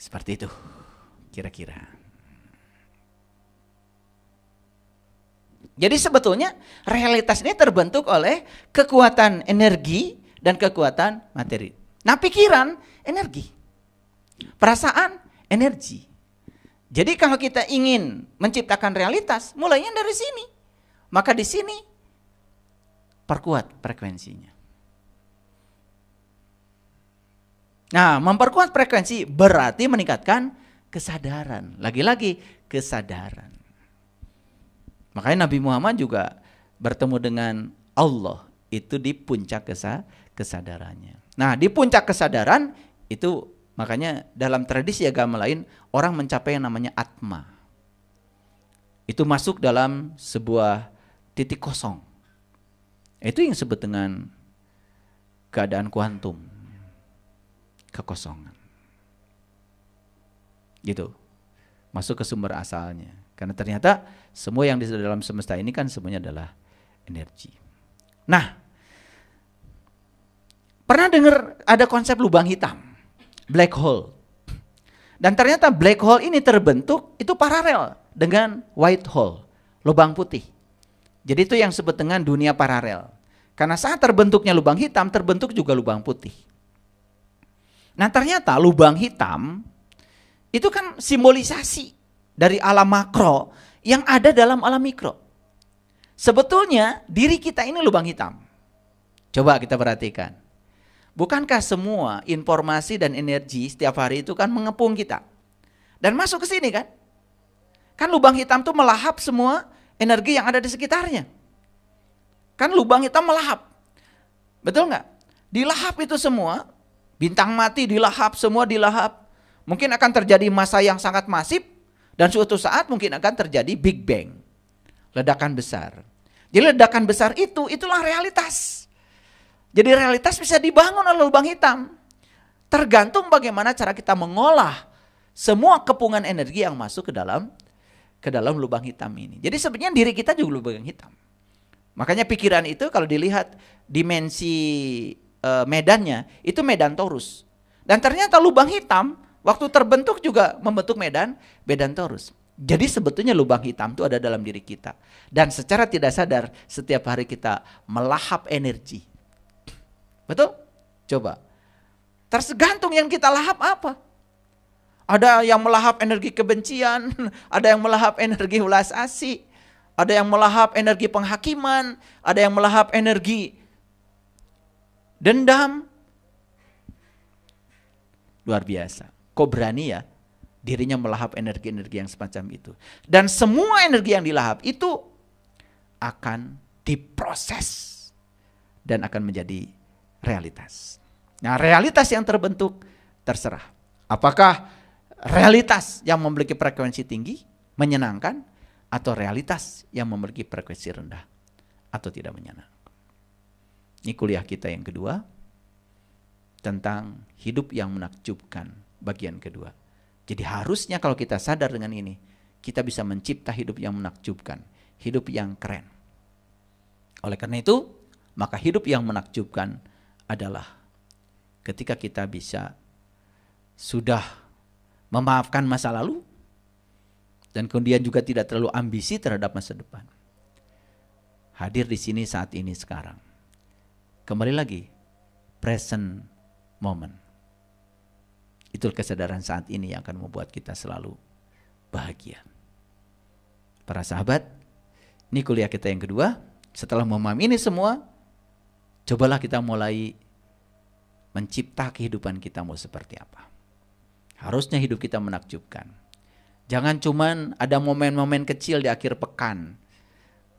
Seperti itu kira-kira. Jadi sebetulnya realitas ini terbentuk oleh kekuatan energi dan kekuatan materi. Nah, pikiran energi, perasaan energi. Jadi kalau kita ingin menciptakan realitas, mulainya dari sini. Maka di sini perkuat frekuensinya. Nah, memperkuat frekuensi berarti meningkatkan kesadaran. Lagi-lagi kesadaran. Makanya Nabi Muhammad juga bertemu dengan Allah itu di puncak kesadarannya. Nah, di puncak kesadaran itu makanya dalam tradisi agama lain orang mencapai yang namanya atma. itu masuk dalam sebuah titik kosong. Itu yang disebut dengan keadaan kuantum, kekosongan. Gitu. Masuk ke sumber asalnya. Karena ternyata semua yang di dalam semesta ini kan semuanya adalah energi. Nah, pernah dengar ada konsep lubang hitam, black hole. Dan ternyata black hole ini terbentuk itu paralel dengan white hole, lubang putih. Jadi itu yang disebut dengan dunia paralel. Karena saat terbentuknya lubang hitam, terbentuk juga lubang putih. Nah ternyata lubang hitam itu kan simbolisasi dari alam makro yang ada dalam alam mikro. Sebetulnya diri kita ini lubang hitam. Coba kita perhatikan. Bukankah semua informasi dan energi setiap hari itu kan mengepung kita? Dan masuk ke sini kan? Kan lubang hitam itu melahap semua energi yang ada di sekitarnya. Kan lubang hitam melahap. Betul nggak? Dilahap itu semua, bintang mati dilahap, semua dilahap. Mungkin akan terjadi masa yang sangat masif, dan suatu saat mungkin akan terjadi Big Bang. Ledakan besar. Jadi ledakan besar itulah realitas. Jadi realitas bisa dibangun oleh lubang hitam. Tergantung bagaimana cara kita mengolah semua kepungan energi yang masuk ke dalam lubang hitam ini. Jadi sebenarnya diri kita juga lubang hitam. Makanya pikiran itu kalau dilihat dimensi medannya itu medan torus. Dan ternyata lubang hitam waktu terbentuk juga membentuk medan torus. Jadi sebetulnya lubang hitam itu ada dalam diri kita. Dan secara tidak sadar setiap hari kita melahap energi. Betul? Coba. Tergantung yang kita lahap apa? Ada yang melahap energi kebencian, ada yang melahap energi ulas asih, ada yang melahap energi penghakiman, ada yang melahap energi dendam. Luar biasa. Kok berani ya dirinya melahap energi-energi yang semacam itu. Dan semua energi yang dilahap itu akan diproses dan akan menjadi realitas. Nah, realitas yang terbentuk terserah. Apakah realitas yang memiliki frekuensi tinggi, menyenangkan, atau realitas yang memiliki frekuensi rendah, atau tidak menyenangkan. Ini kuliah kita yang kedua, tentang hidup yang menakjubkan, bagian kedua. Jadi harusnya kalau kita sadar dengan ini, kita bisa mencipta hidup yang menakjubkan, hidup yang keren. Oleh karena itu, maka hidup yang menakjubkan adalah ketika kita bisa sudah memaafkan masa lalu dan kemudian juga tidak terlalu ambisi terhadap masa depan. Hadir di sini saat ini sekarang. Kembali lagi, present moment. Itu kesadaran saat ini yang akan membuat kita selalu bahagia. Para sahabat, ini kuliah kita yang kedua. Setelah memahami ini semua, cobalah kita mulai mencipta kehidupan kita mau seperti apa. Harusnya hidup kita menakjubkan. Jangan cuman ada momen-momen kecil di akhir pekan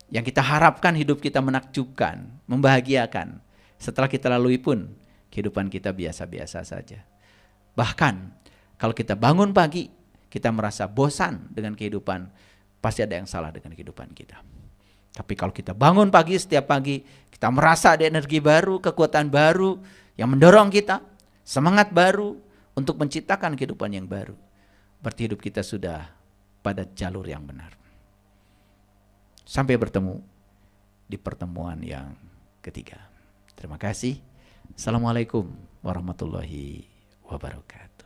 yang kita harapkan hidup kita menakjubkan, membahagiakan. Setelah kita lalui pun kehidupan kita biasa-biasa saja. Bahkan kalau kita bangun pagi, kita merasa bosan dengan kehidupan, pasti ada yang salah dengan kehidupan kita. Tapi kalau kita bangun pagi setiap pagi, kita merasa ada energi baru, kekuatan baru yang mendorong kita, semangat baru untuk menciptakan kehidupan yang baru. Berarti hidup kita sudah pada jalur yang benar. Sampai bertemu di pertemuan yang ketiga. Terima kasih. Assalamualaikum warahmatullahi wabarakatuh.